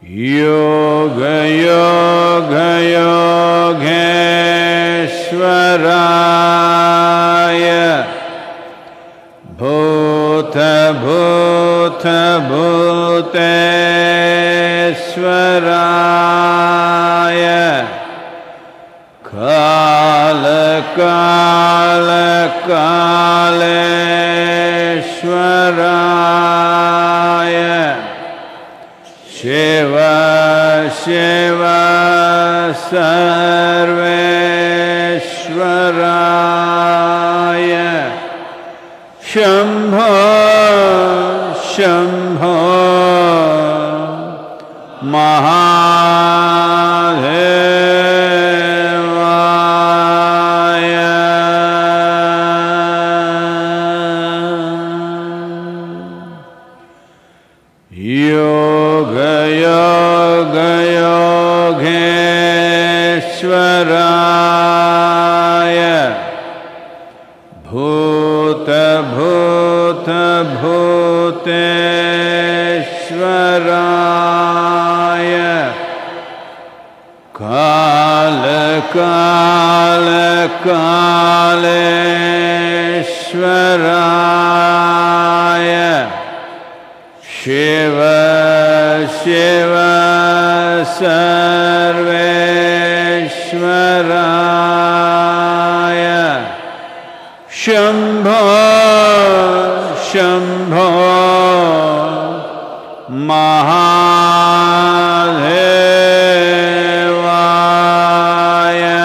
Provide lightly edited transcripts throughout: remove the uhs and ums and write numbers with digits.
Yoga Yoga Yogeshwaraya Bhuta Bhuta Bhuteshwaraya Kala Kala Kaleshwaraya Shiva Shiva Sarveshwaraya Shambho Shambho Mahadevaya Yoga Yoga Yogeshwaraya Bhuta Bhuta Bhuteshwaraya Kala Kala Kaleshwaraya Shiva Shiva Sarveshwaraya Shambho Shambho Mahadevaya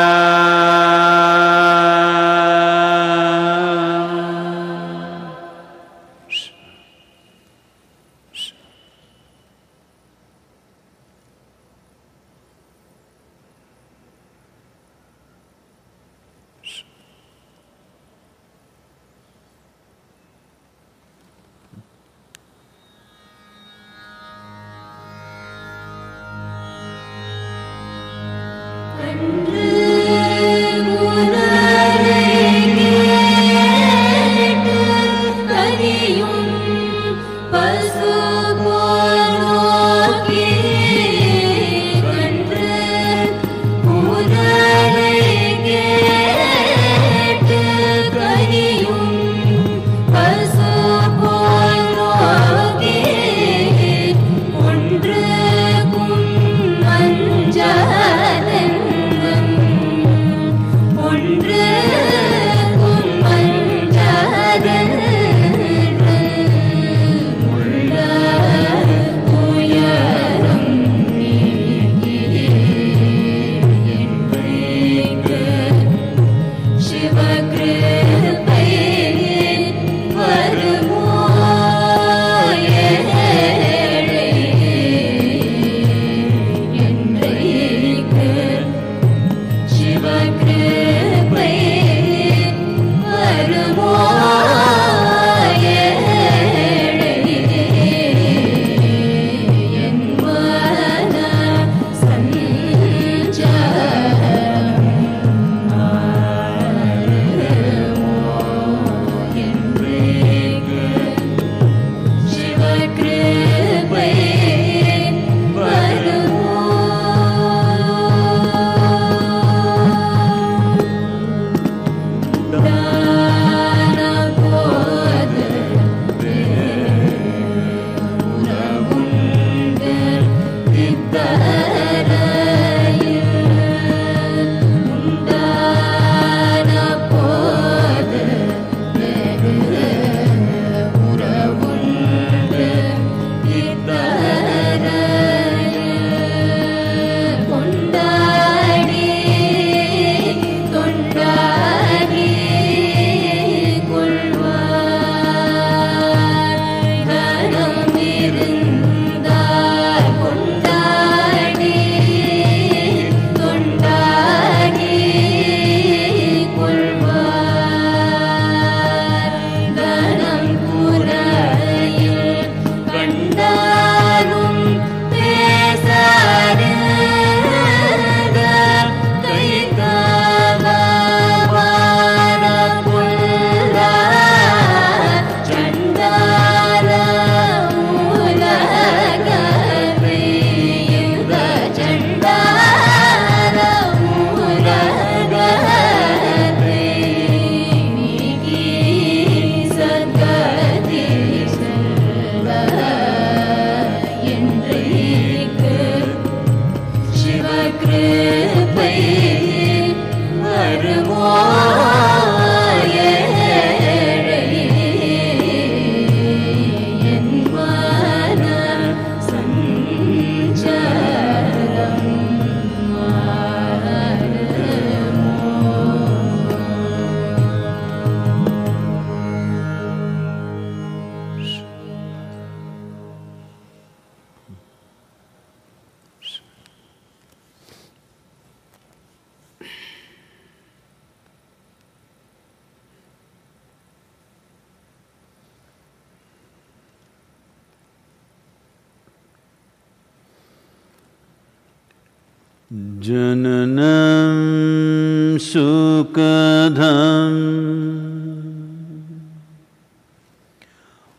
Jananam sukadham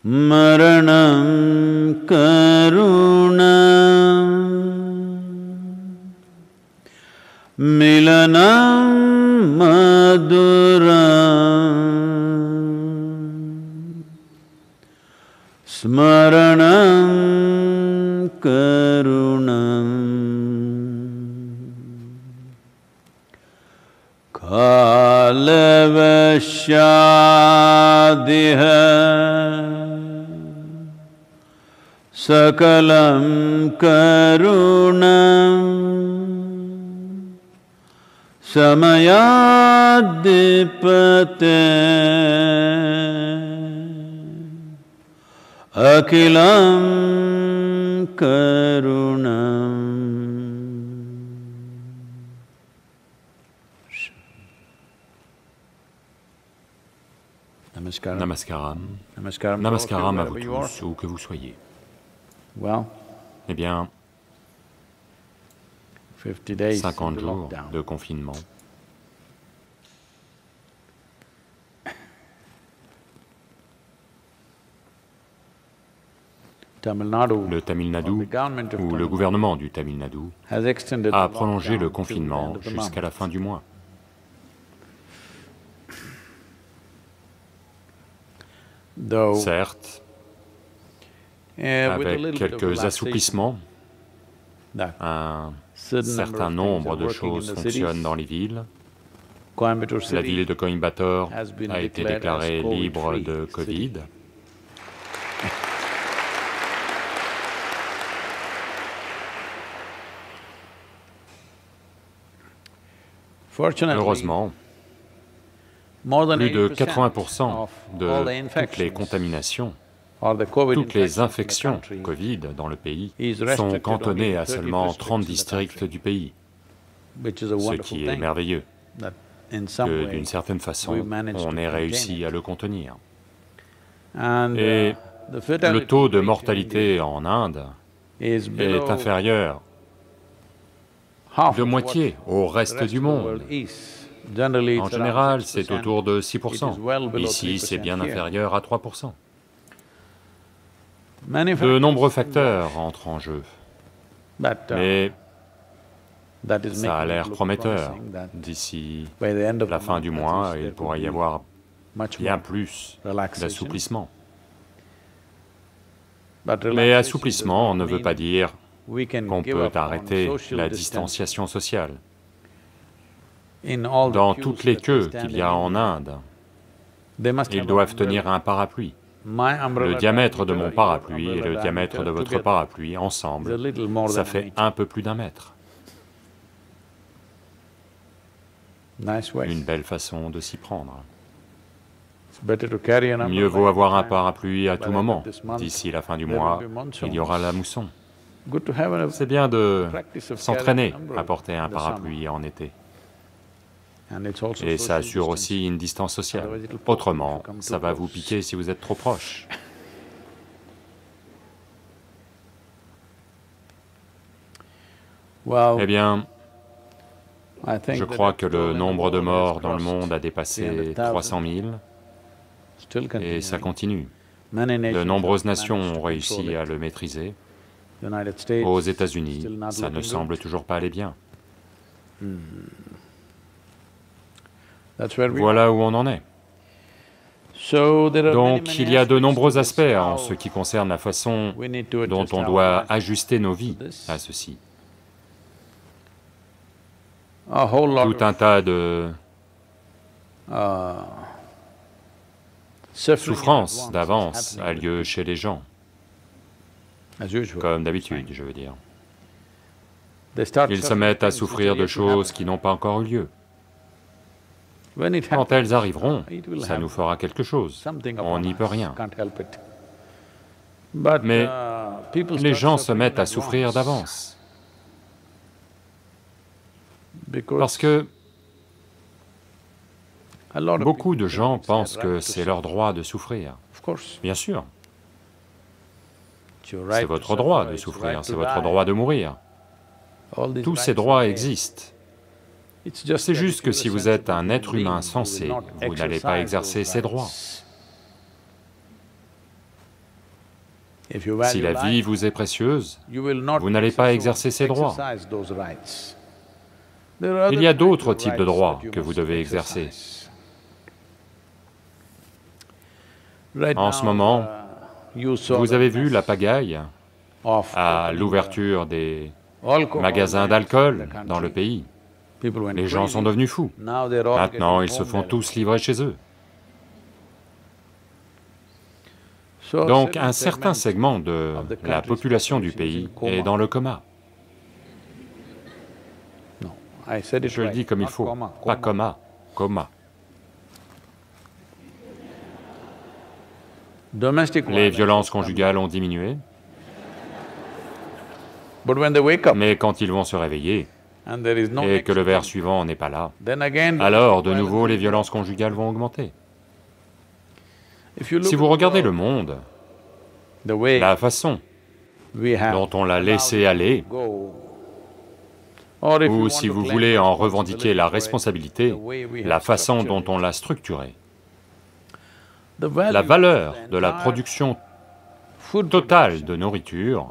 maranam karunam milanam maduram smaranam karunam kalavashyadiha sakalam karunam samayadipate akilam karunam. Namaskaram. Namaskaram. Namaskaram. Namaskaram à vous tous, où que vous soyez. Well, Eh bien, 50 days 50 into jours lockdown. de confinement. Tamil Nadu, Le Tamil or Nadu, the government of ou Tamil le Nadu, gouvernement du Tamil Nadu, has extended a the prolongé lockdown le till the confinement end of the jusqu'à la month. fin du mois. Though, Certes, with a avec little bit of quelques relaxation, assouplissements, that un certain certain number nombre of de things are working choses in the fonctionnent cities. dans les villes. Coimbatore La city ville de Coimbatore has been a été declared as déclarée libre COVID-free de city. Covid. Fortunately, Heureusement, more than plus de 80% 80% of de all the toutes les infections contaminations, or the COVID toutes les infections in the infections country Covid dans le pays is sont restricted cantonnées only à to 30 seulement districts 30 in the districts country, du pays, which is a ce wonderful qui est thing, merveilleux, that in some que way d'une certaine façon, we managed to on ait contain réussi it. à le contenir. And Et the le fatality taux de rate in mortalité en Inde India is est below inférieur half de of what moitié au the reste rest du of the monde. world is. Generally, En it's around général, 6%. c'est autour de It is 6%. well below Ici, c'est 3% bien here. inférieur à 3%. Many De factors nombreux involved, facteurs entrent en jeu, but mais that is ça a making it l'air look prometteur. promising that D'ici by the end of la the fin du month, at mois, least il there could pourrait y be avoir much bien more plus relaxation. d'assouplissement. But Mais relaxation assouplissement does not ne veut pas mean dire we can qu'on give peut up on arrêter social la distancing. distanciation sociale. In all the Dans queues toutes les that they queues stand qu'il y in a en India, Inde, they must ils have an doivent umbrella. tenir un parapluie. My umbrella Le diamètre de diameter, mon your parapluie et umbrella le diamètre diameter de votre together parapluie is a ensemble, little more ça than fait an inch. un peu plus d'1 mètre. Nice way. Une belle façon de s'y prendre. It's better to carry an Mieux umbrella vaut avoir un anytime. parapluie à By tout the end of moment. this month, D'ici la fin du there will mois, be monsoons. il y aura la mousson. Good to have a C'est bien de practice of s'entraîner carrying an umbrella à porter un in the parapluie en été. summer. And it's also Et ça social assure distancing. aussi une distance sociale. Otherwise it'll poke you if Autrement, you come ça too va vous close. piquer si vous êtes trop proche. Well, Eh bien, I think je the crois death que le toll in the nombre de world has morts dans le crossed monde a dépassé 300,000. 300 000 Still et ça continuing. continue. Many De nations nombreuses have nations managed ont to control réussi it. à le maîtriser. The United States Aux États-Unis, still not ça ne looking semble good. toujours pas aller bien. That's where we are. Voilà où on en est. So there are Donc many il y a de aspects nombreux to this, aspects en how ce qui concerne la façon we need to dont adjust on our doit lives ajuster nos vies to this. à ceci. A whole lot Tout un of tas de suffering in souffrance advance is d'avance a happening lieu chez les gens, as usual. comme d'habitude, je veux dire. They start Ils se suffering mettent à things which souffrir are de yet to choses happen. qui n'ont pas encore eu lieu. When it Quand happens, elles arriveront, it will ça happen. nous fera quelque chose. Something On upon n'y peut us, rien. can't help it. But, Mais people les start gens se suffering mettent in à souffrir advance d'avance, because parce que a lot of beaucoup people de think gens it's their pensent que right to c'est leur suffer. droit de souffrir. Of course, Bien sûr, it's your right c'est to votre suffer, droit de it's your souffrir, right c'est to votre die. droit de mourir. Tous ces droits existent. C'est juste que si vous êtes un être humain sensé, vous n'allez pas exercer ces droits. Si la vie vous est précieuse, vous n'allez pas exercer ces droits. Il y a d'autres types de droits que vous devez exercer. En ce moment, vous avez vu la pagaille à l'ouverture des magasins d'alcool dans le pays. Les gens sont devenus fous. Maintenant, ils se font tous livrer chez eux. Donc, un certain segment de la population du pays est dans le coma. Je le dis comme il faut, pas coma, coma. Les violences conjugales ont diminué, mais quand ils vont se réveiller, et que le verre suivant n'est pas là, alors de nouveau les violences conjugales vont augmenter. Si vous regardez le monde, la façon dont on l'a laissé aller, ou si vous voulez en revendiquer la responsabilité, la façon dont on l'a structuré, la valeur de la production totale de nourriture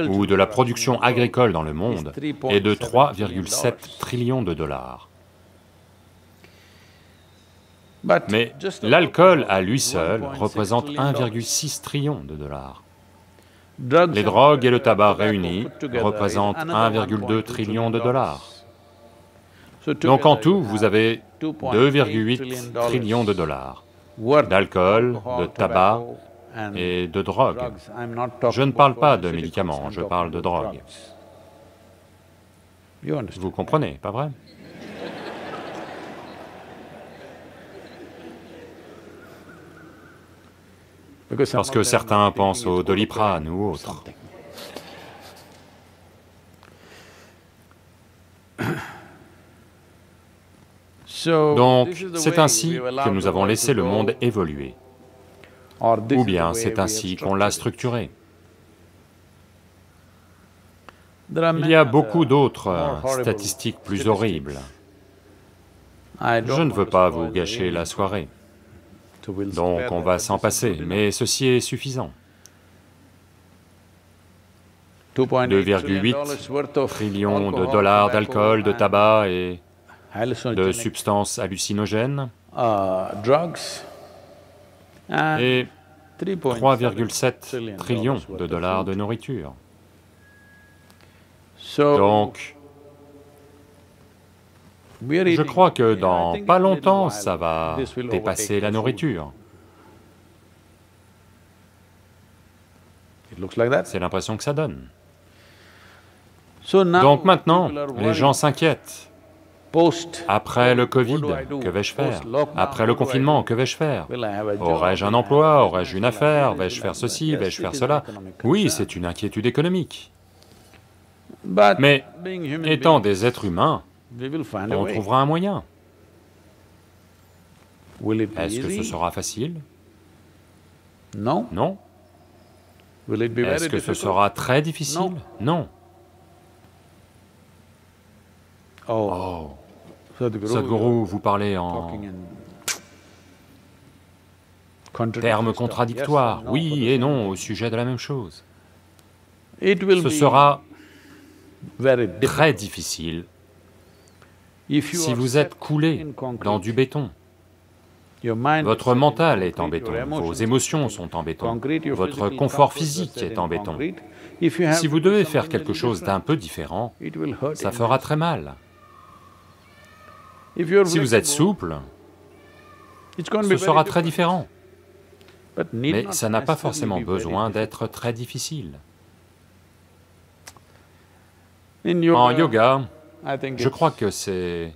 ou de la production agricole dans le monde est de 3,7 trillions de dollars. Mais l'alcool à lui seul représente 1,6 trillion de dollars. Les drogues et le tabac réunis représentent 1,2 trillion de dollars. Donc en tout, vous avez 2,8 trillions de dollars d'alcool, de tabac et de drogue. Je ne parle pas de médicaments, je parle de drogue. Vous comprenez, pas vrai? Parce que certains pensent au Doliprane ou autre. Donc, c'est ainsi que nous avons laissé le monde évoluer, ou bien c'est ainsi qu'on l'a structuré. Il y a beaucoup d'autres statistiques plus horribles. Je ne veux pas vous gâcher la soirée, donc on va s'en passer, mais ceci est suffisant. 2,8 trillions de dollars d'alcool, de tabac et de substances hallucinogènes, et 3,7 trillions de dollars de nourriture. Donc, je crois que dans pas longtemps, ça va dépasser la nourriture. C'est l'impression que ça donne. Donc maintenant, les gens s'inquiètent. Après le Covid, que vais-je faire? Après le confinement, que vais-je faire? Aurais-je un emploi? Aurais-je une affaire? Vais-je faire ceci? Vais-je faire cela? Oui, c'est une inquiétude économique. Mais étant des êtres humains, on trouvera un moyen. Est-ce que ce sera facile? Non. Est-ce que ce sera très difficile? Non. Oh, Sadhguru, vous parlez en termes contradictoires, oui et non au sujet de la même chose. Ce sera très difficile si vous êtes coulé dans du béton. Votre mental est en béton, vos émotions sont en béton, votre confort physique est en béton. Si vous devez faire quelque chose d'un peu différent, ça fera très mal. Si vous êtes souple, ce sera très différent. Mais ça n'a pas forcément besoin d'être très difficile. En yoga, je crois que c'est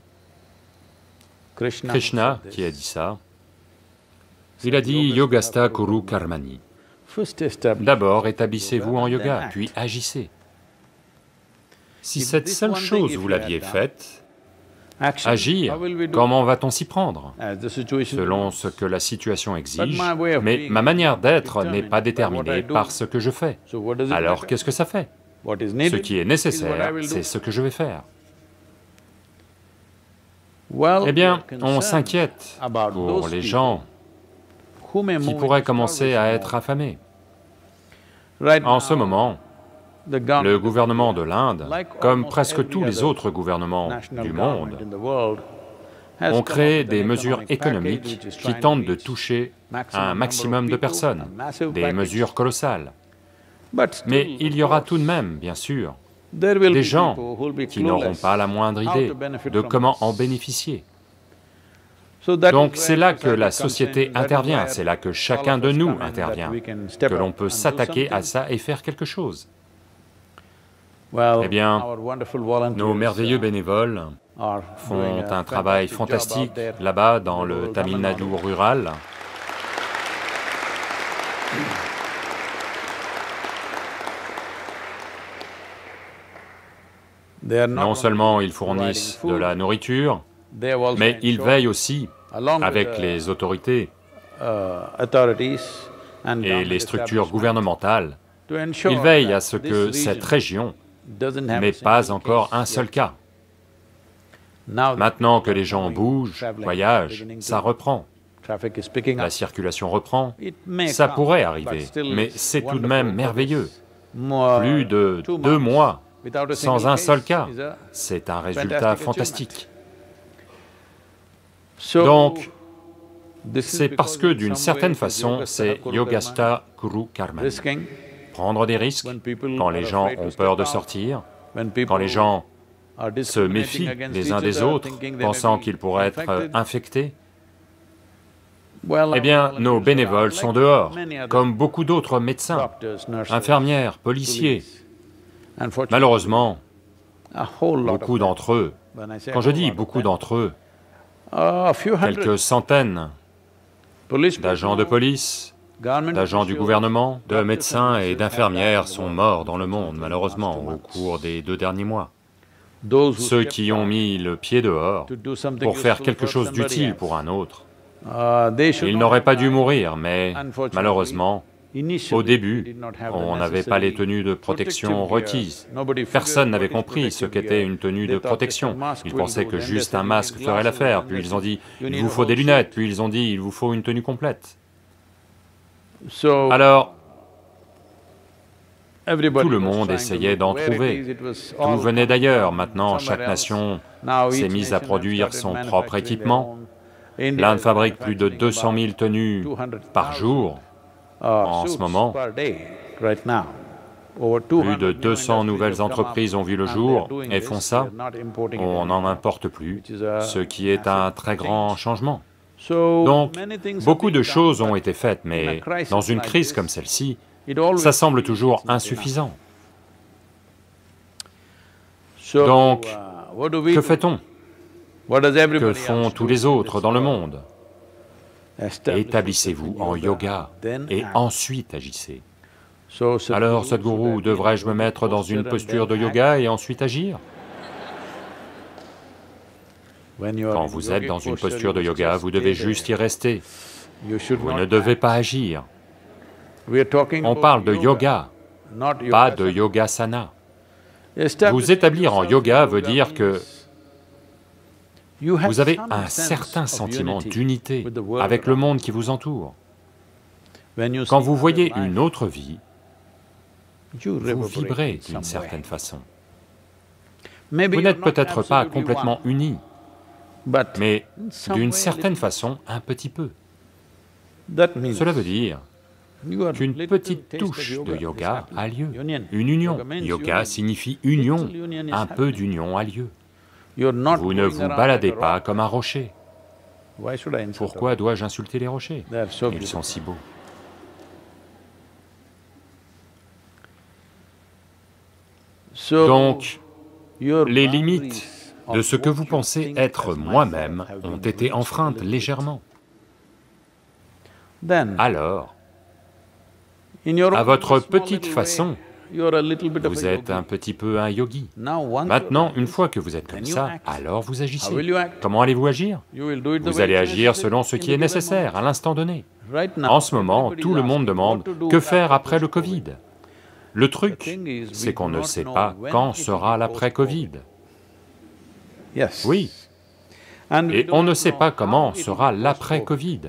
Krishna qui a dit ça. Il a dit « Yogastha kuru karmani ». D'abord, établissez-vous en yoga, puis agissez. Si cette seule chose vous l'aviez faite, agir, comment va-t-on s'y prendre? Selon ce que la situation exige, mais ma manière d'être n'est pas déterminée par ce que je fais. Alors qu'est-ce que ça fait? Ce qui est nécessaire, c'est ce que je vais faire. Eh bien, on s'inquiète pour les gens qui pourraient commencer à être affamés. En ce moment, le gouvernement de l'Inde, comme presque tous les autres gouvernements du monde, ont créé des mesures économiques qui tentent de toucher un maximum de personnes, des mesures colossales. Mais il y aura tout de même, bien sûr, des gens qui n'auront pas la moindre idée de comment en bénéficier. Donc c'est là que la société intervient, c'est là que chacun de nous intervient, que l'on peut s'attaquer à ça et faire quelque chose. Eh bien, nos merveilleux bénévoles font un travail fantastique là-bas dans le Tamil Nadu rural. Non seulement ils fournissent de la nourriture, mais ils veillent aussi, avec les autorités et les structures gouvernementales, ils veillent à ce que cette région n'ait pas encore un seul cas. Maintenant que les gens bougent, voyagent, ça reprend, la circulation reprend, ça pourrait arriver, mais c'est tout de même merveilleux. Plus de 2 mois sans un seul cas, c'est un résultat fantastique. Donc, c'est parce que d'une certaine façon, c'est Yogastha Kuru Karmani. Prendre des risques quand les gens ont peur de sortir, quand les gens se méfient les uns des autres, pensant qu'ils pourraient être infectés. Eh bien, nos bénévoles sont dehors, comme beaucoup d'autres médecins, infirmières, policiers. Malheureusement, beaucoup d'entre eux, quand je dis beaucoup d'entre eux, quelques centaines d'agents de police, d'agents du gouvernement, de médecins et d'infirmières sont morts dans le monde, malheureusement, au cours des 2 derniers mois. Ceux qui ont mis le pied dehors pour faire quelque chose d'utile pour un autre, ils n'auraient pas dû mourir, mais malheureusement, au début, on n'avait pas les tenues de protection requises. Personne n'avait compris ce qu'était une tenue de protection. Ils pensaient que juste un masque ferait l'affaire, puis ils ont dit « il vous faut des lunettes », puis ils ont dit « il vous faut une tenue complète ». Alors, tout le monde essayait d'en trouver. Tout venait d'ailleurs. Maintenant, chaque nation s'est mise à produire son propre équipement. L'Inde fabrique plus de 200 000 tenues par jour en ce moment. Plus de 200 nouvelles entreprises ont vu le jour et font ça. On n'en importe plus, ce qui est un très grand changement. Donc, beaucoup de choses ont été faites, mais dans une crise comme celle-ci, ça semble toujours insuffisant. Donc, que fait-on? Que font tous les autres dans le monde? Établissez-vous en yoga et ensuite agissez. Alors, Sadhguru, devrais-je me mettre dans une posture de yoga et ensuite agir? Quand vous êtes dans une posture de yoga, vous devez juste y rester. Vous ne devez pas agir. On parle de yoga, pas de yogasana. Vous établir en yoga veut dire que vous avez un certain sentiment d'unité avec le monde qui vous entoure. Quand vous voyez une autre vie, vous vibrez d'une certaine façon. Vous n'êtes peut-être pas complètement unis, mais d'une certaine façon, un petit peu. Cela veut dire qu'une petite touche de yoga a lieu, une union. Yoga signifie union, un peu d'union a lieu. Vous ne vous baladez pas comme un rocher. Pourquoi dois-je insulter les rochers? Ils sont si beaux. Donc, les limites de ce que vous pensez être moi-même ont été enfreintes légèrement. Alors, à votre petite façon, vous êtes un petit peu un yogi. Maintenant, une fois que vous êtes comme ça, alors vous agissez. Comment allez-vous agir? Vous allez agir selon ce qui est nécessaire à l'instant donné. En ce moment, tout le monde demande « que faire après le Covid ?» Le truc, c'est qu'on ne sait pas quand sera l'après-Covid. Oui. Et on ne sait pas comment sera l'après-Covid.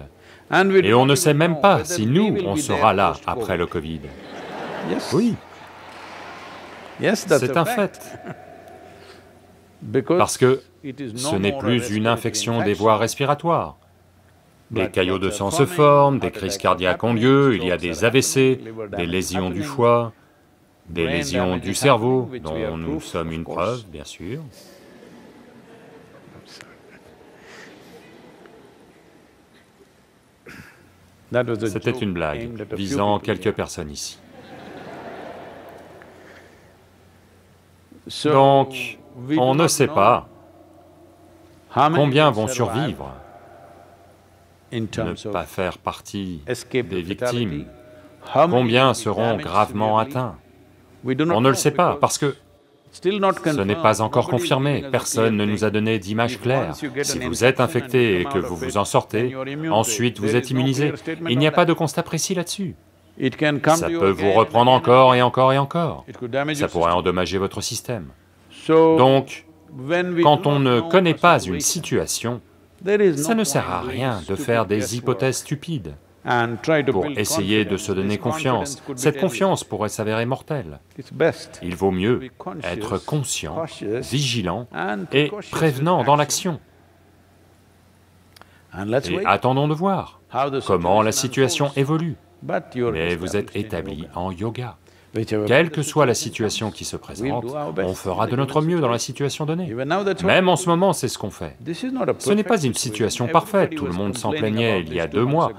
Et on ne sait même pas si nous, on sera là après le Covid. Oui. C'est un fait. Parce que ce n'est plus une infection des voies respiratoires. Des caillots de sang se forment, des crises cardiaques ont lieu, il y a des AVC, des lésions du foie, des lésions du cerveau, dont nous sommes une preuve, bien sûr. C'était une blague visant quelques personnes ici. Donc, on ne sait pas combien vont survivre, ne pas faire partie des victimes, combien seront gravement atteints. On ne le sait pas, parce que ce n'est pas encore confirmé, personne ne nous a donné d'image claire. Si vous êtes infecté et que vous vous en sortez, ensuite vous êtes immunisé. Il n'y a pas de constat précis là-dessus. Ça peut vous reprendre encore et encore et encore. Ça pourrait endommager votre système. Donc, quand on ne connaît pas une situation, ça ne sert à rien de faire des hypothèses stupides pour essayer de se donner confiance. Cette confiance pourrait s'avérer mortelle. Il vaut mieux être conscient, vigilant et prévenant dans l'action. Et attendons de voir comment la situation évolue. Mais vous êtes établi en yoga. Quelle que soit la situation qui se présente, on fera de notre mieux dans la situation donnée. Même en ce moment, c'est ce qu'on fait. Ce n'est pas une situation parfaite, tout le monde s'en plaignait il y a 2 mois.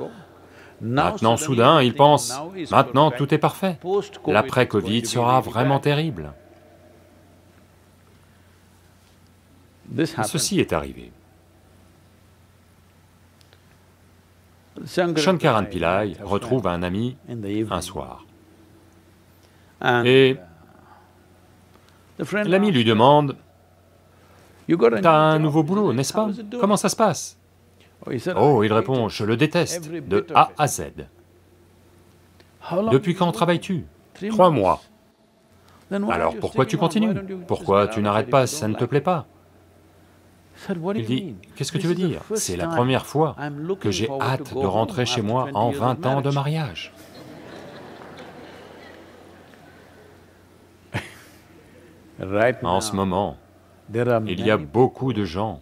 Maintenant, soudain, ils pensent, maintenant tout est parfait. L'après-Covid sera vraiment terrible. Ceci est arrivé. Shankaran Pillai retrouve un ami un soir. Et l'ami lui demande, « T'as un nouveau boulot, n'est-ce pas? Comment ça se passe ?» Oh, il répond, « Je le déteste, de A à Z. » « Depuis quand travailles-tu? » « 3 mois. » « Alors pourquoi tu continues? Pourquoi tu n'arrêtes pas si ça ne te plaît pas? » Il dit, « Qu'est-ce que tu veux dire? C'est la première fois que j'ai hâte de rentrer chez moi en 20 ans de mariage. » En ce moment, il y a beaucoup de gens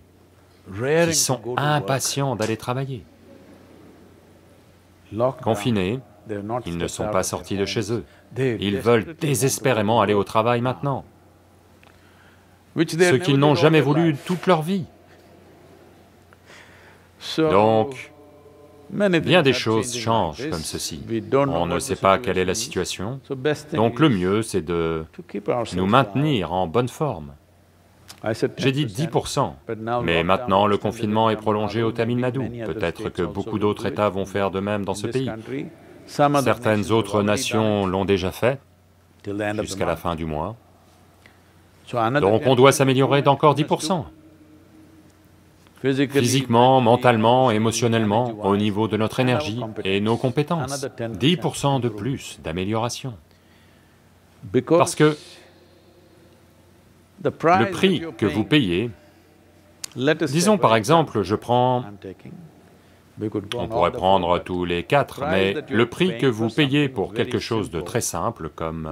qui sont impatients d'aller travailler. Confinés, ils ne sont pas sortis de chez eux. Ils veulent désespérément aller au travail maintenant, ce qu'ils n'ont jamais voulu toute leur vie. Donc, bien des choses changent comme ceci. On ne sait pas quelle est la situation, donc le mieux c'est de nous maintenir en bonne forme. J'ai dit 10%, mais maintenant le confinement est prolongé au Tamil Nadu. Peut-être que beaucoup d'autres États vont faire de même dans ce pays. Certaines autres nations l'ont déjà fait, jusqu'à la fin du mois. Donc on doit s'améliorer d'encore 10%. Physiquement, mentalement, émotionnellement, au niveau de notre énergie et nos compétences. 10% de plus d'amélioration. Parce que le prix que vous payez, disons par exemple, on pourrait prendre tous les 4, mais le prix que vous payez pour quelque chose de très simple comme...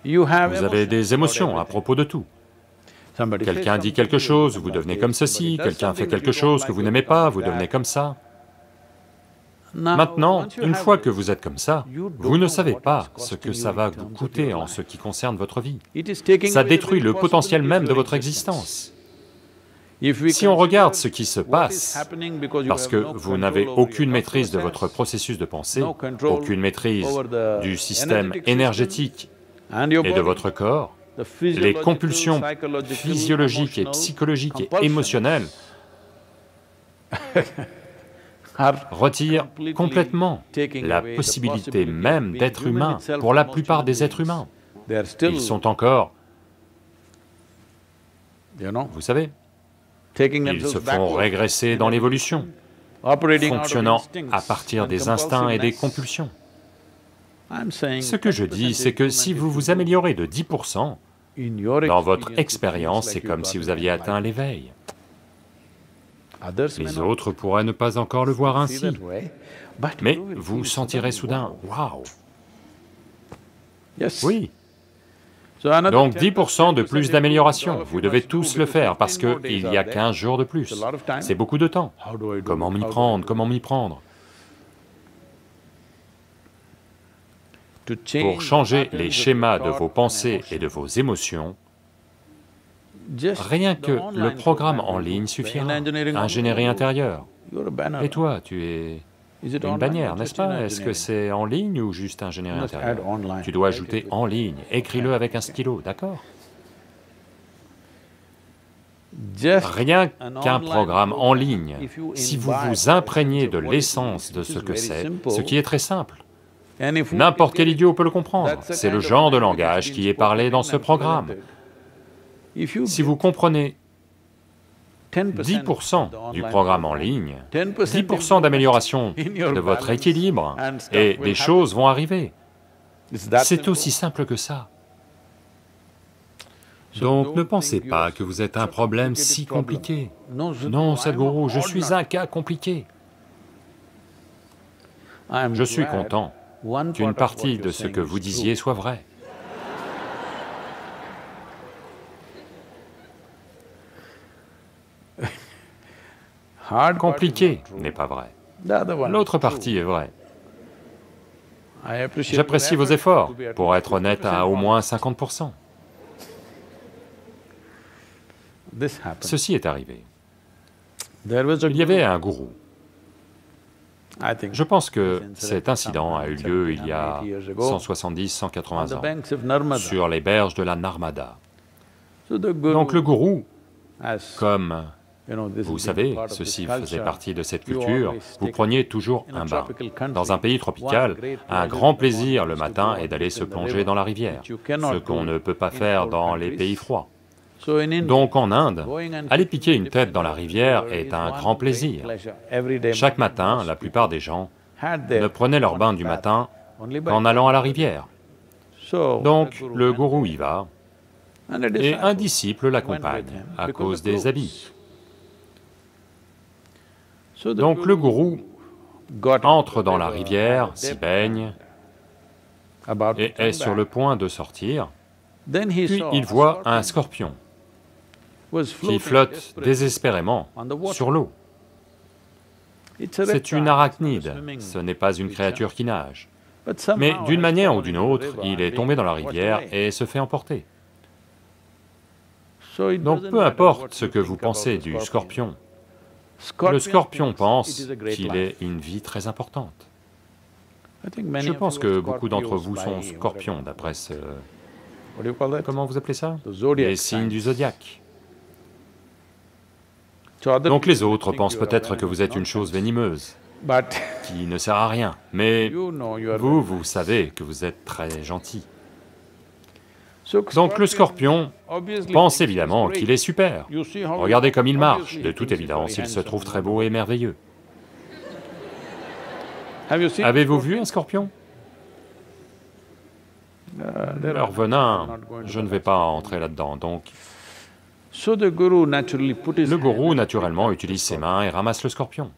vous avez des émotions à propos de tout. Quelqu'un dit quelque chose, vous devenez comme ceci, quelqu'un fait quelque chose que vous n'aimez pas, vous devenez comme ça. Maintenant, une fois que vous êtes comme ça, vous ne savez pas ce que ça va vous coûter en ce qui concerne votre vie. Ça détruit le potentiel même de votre existence. Si on regarde ce qui se passe, parce que vous n'avez aucune maîtrise de votre processus de pensée, aucune maîtrise du système énergétique et de votre corps, les compulsions physiologiques et psychologiques et émotionnelles retirent complètement la possibilité même d'être humain pour la plupart des êtres humains. Ils sont encore, vous savez, ils se font régresser dans l'évolution, fonctionnant à partir des instincts et des compulsions. Ce que je dis, c'est que si vous vous améliorez de 10%, dans votre expérience, c'est comme si vous aviez atteint l'éveil. Les autres pourraient ne pas encore le voir ainsi, mais vous sentirez soudain, waouh! Oui. Donc 10% de plus d'amélioration, vous devez tous le faire parce qu'il y a 15 jours de plus. C'est beaucoup de temps. Comment m'y prendre? Comment m'y prendre? Pour changer les schémas de vos pensées et de vos émotions, rien que le programme en ligne suffira. Ingénierie intérieure. Et toi, tu es une bannière, n'est-ce pas? Est-ce que c'est en ligne ou juste ingénierie intérieure? Tu dois ajouter en ligne, écris-le avec un stylo, d'accord? Rien qu'un programme en ligne, si vous vous imprégnez de l'essence de ce que c'est, ce qui est très simple, n'importe quel idiot peut le comprendre, c'est le genre de langage qui est parlé dans ce programme. Si vous comprenez 10% du programme en ligne, 10% d'amélioration de votre équilibre, et les choses vont arriver. C'est aussi simple que ça. Donc ne pensez pas que vous êtes un problème si compliqué. Non, Sadhguru, je suis un cas compliqué. Je suis content qu'une partie de ce que vous disiez soit vraie. Compliqué n'est pas vrai. L'autre partie est vraie. J'apprécie vos efforts, pour être honnête, à au moins 50%. Ceci est arrivé. Il y avait un gourou. Je pense que cet incident a eu lieu il y a 170-180 ans, sur les berges de la Narmada. Donc le gourou, comme vous savez, ceci faisait partie de cette culture, vous preniez toujours un bain. Dans un pays tropical, un grand plaisir le matin est d'aller se plonger dans la rivière, ce qu'on ne peut pas faire dans les pays froids. Donc en Inde, aller piquer une tête dans la rivière est un grand plaisir. Chaque matin, la plupart des gens ne prenaient leur bain du matin qu'en allant à la rivière. Donc le gourou y va, et un disciple l'accompagne à cause des habits. Donc le gourou entre dans la rivière, s'y baigne, et est sur le point de sortir, puis il voit un scorpion qui flotte désespérément sur l'eau. C'est une arachnide, ce n'est pas une créature qui nage. Mais d'une manière ou d'une autre, il est tombé dans la rivière et se fait emporter. Donc peu importe ce que vous pensez du scorpion, le scorpion pense qu'il est une vie très importante. Je pense que beaucoup d'entre vous sont scorpions, d'après ce... Comment vous appelez ça? Les signes du zodiaque. Donc les autres pensent peut-être que vous êtes une chose venimeuse, qui ne sert à rien, mais vous, vous savez que vous êtes très gentil. Donc le scorpion pense évidemment qu'il est super. Regardez comme il marche, de toute évidence, il se trouve très beau et merveilleux. Avez-vous vu un scorpion? Leur venin, je ne vais pas entrer là-dedans, donc... Le gourou, naturellement, utilise ses mains et ramasse le scorpion.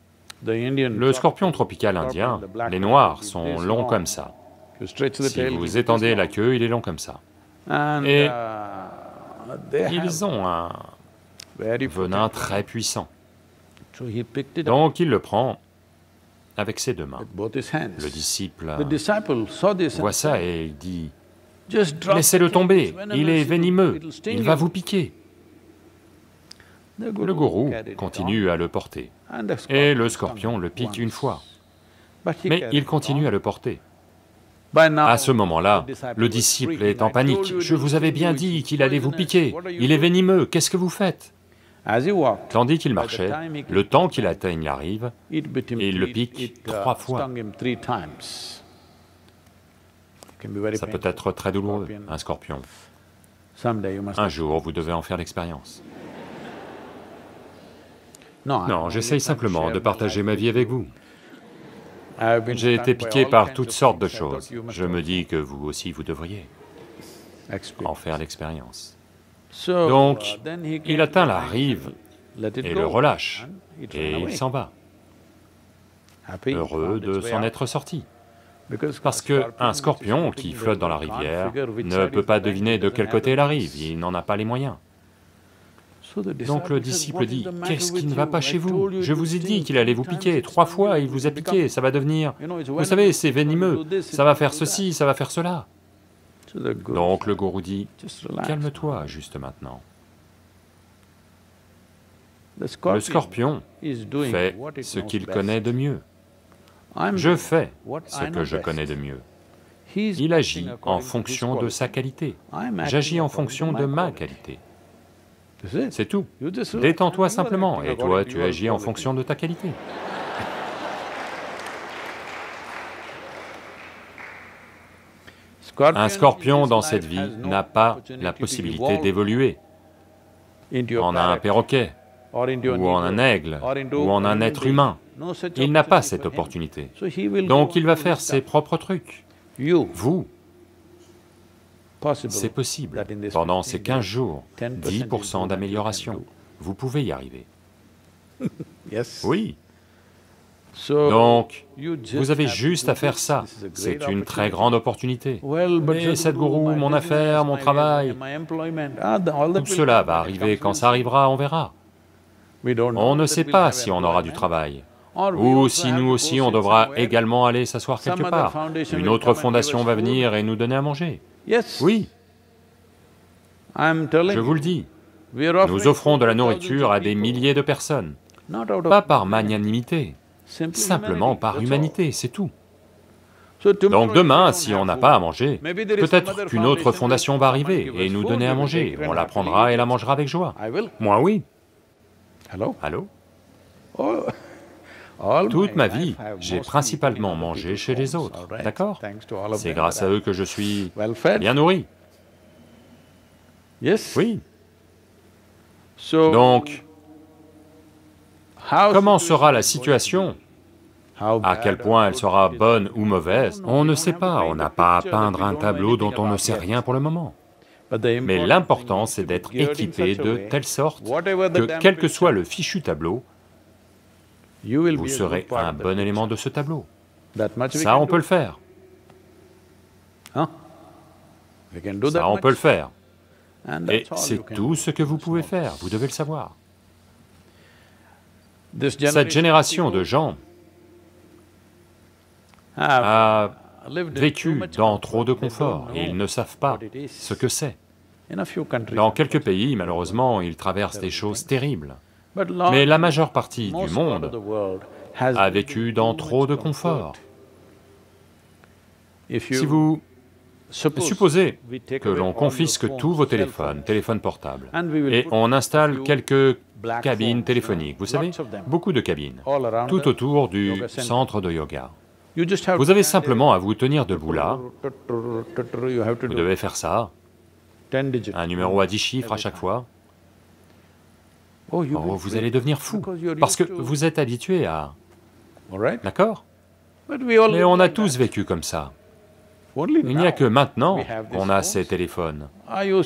Le scorpion tropical indien, les noirs, sont longs comme ça. Si vous étendez la queue, il est long comme ça. Et ils ont un venin très puissant. Donc il le prend avec ses deux mains. Le disciple voit ça et il dit, « Laissez-le tomber, il est venimeux, il va vous piquer. » Le gourou continue à le porter, et le scorpion le pique une fois, mais il continue à le porter. À ce moment-là, le disciple est en panique. « Je vous avais bien dit qu'il allait vous piquer, il est venimeux, qu'est-ce que vous faites ?» Tandis qu'il marchait, le temps qu'il atteigne la rive, il le pique 3 fois. Ça peut être très douloureux, un scorpion. Un jour, vous devez en faire l'expérience. Non, j'essaye simplement de partager ma vie avec vous. J'ai été piqué par toutes sortes de choses. Je me dis que vous aussi, vous devriez en faire l'expérience. Donc, il atteint la rive et le relâche, et il s'en va, heureux de s'en être sorti. Parce qu'un scorpion qui flotte dans la rivière ne peut pas deviner de quel côté est la rive, il n'en a pas les moyens. Donc le disciple dit, « Qu'est-ce qui ne va pas chez vous? Je vous ai dit qu'il allait vous piquer, 3 fois il vous a piqué, ça va devenir... Vous savez, c'est venimeux, ça va faire ceci, ça va faire cela. » Donc le gourou dit, « Calme-toi juste maintenant. » Le scorpion fait ce qu'il connaît de mieux. Je fais ce que je connais de mieux. Il agit en fonction de sa qualité. J'agis en fonction de ma qualité. C'est tout. Détends-toi simplement, et toi, tu agis en fonction de ta qualité. Un scorpion dans cette vie n'a pas la possibilité d'évoluer en un perroquet, ou en un aigle, ou en un être humain. Il n'a pas cette opportunité. Donc il va faire ses propres trucs. Vous, c'est possible. Pendant ces 15 jours, 10% d'amélioration. Vous pouvez y arriver. Oui. Donc, vous avez juste à faire ça. C'est une très grande opportunité. Mais Sadhguru, mon affaire, mon travail, tout cela va arriver. Quand ça arrivera, on verra. On ne sait pas si on aura du travail. Ou si nous aussi on devra également aller s'asseoir quelque part. Une autre fondation va venir et nous donner à manger. Oui, je vous le dis, nous offrons de la nourriture à des milliers de personnes, pas par magnanimité, simplement par humanité, c'est tout. Donc demain, si on n'a pas à manger, peut-être qu'une autre fondation va arriver et nous donner à manger, on la prendra et la mangera avec joie. Moi oui. Allô? Toute ma vie, j'ai principalement mangé chez les autres, d'accord? C'est grâce à eux que je suis bien nourri. Oui. Donc, comment sera la situation? À quel point elle sera bonne ou mauvaise? On ne sait pas, on n'a pas à peindre un tableau dont on ne sait rien pour le moment. Mais l'important, c'est d'être équipé de telle sorte que, quel que soit le fichu tableau, vous serez un bon élément de ce tableau. Ça, on peut le faire. Ça, on peut le faire. Et c'est tout ce que vous pouvez faire, vous devez le savoir. Cette génération de gens a vécu dans trop de confort et ils ne savent pas ce que c'est. Dans quelques pays, malheureusement, ils traversent des choses terribles. Mais la majeure partie du monde a vécu dans trop de confort. Si vous supposez que l'on confisque tous vos téléphones portables, et on installe quelques cabines téléphoniques, vous savez, beaucoup de cabines, tout autour du centre de yoga. Vous avez simplement à vous tenir debout là, vous devez faire ça, un numéro à 10 chiffres à chaque fois. Oh, vous allez devenir fou, parce que vous êtes habitué à... D'accord? Mais on a tous vécu comme ça. Il n'y a que maintenant qu'on a ces téléphones.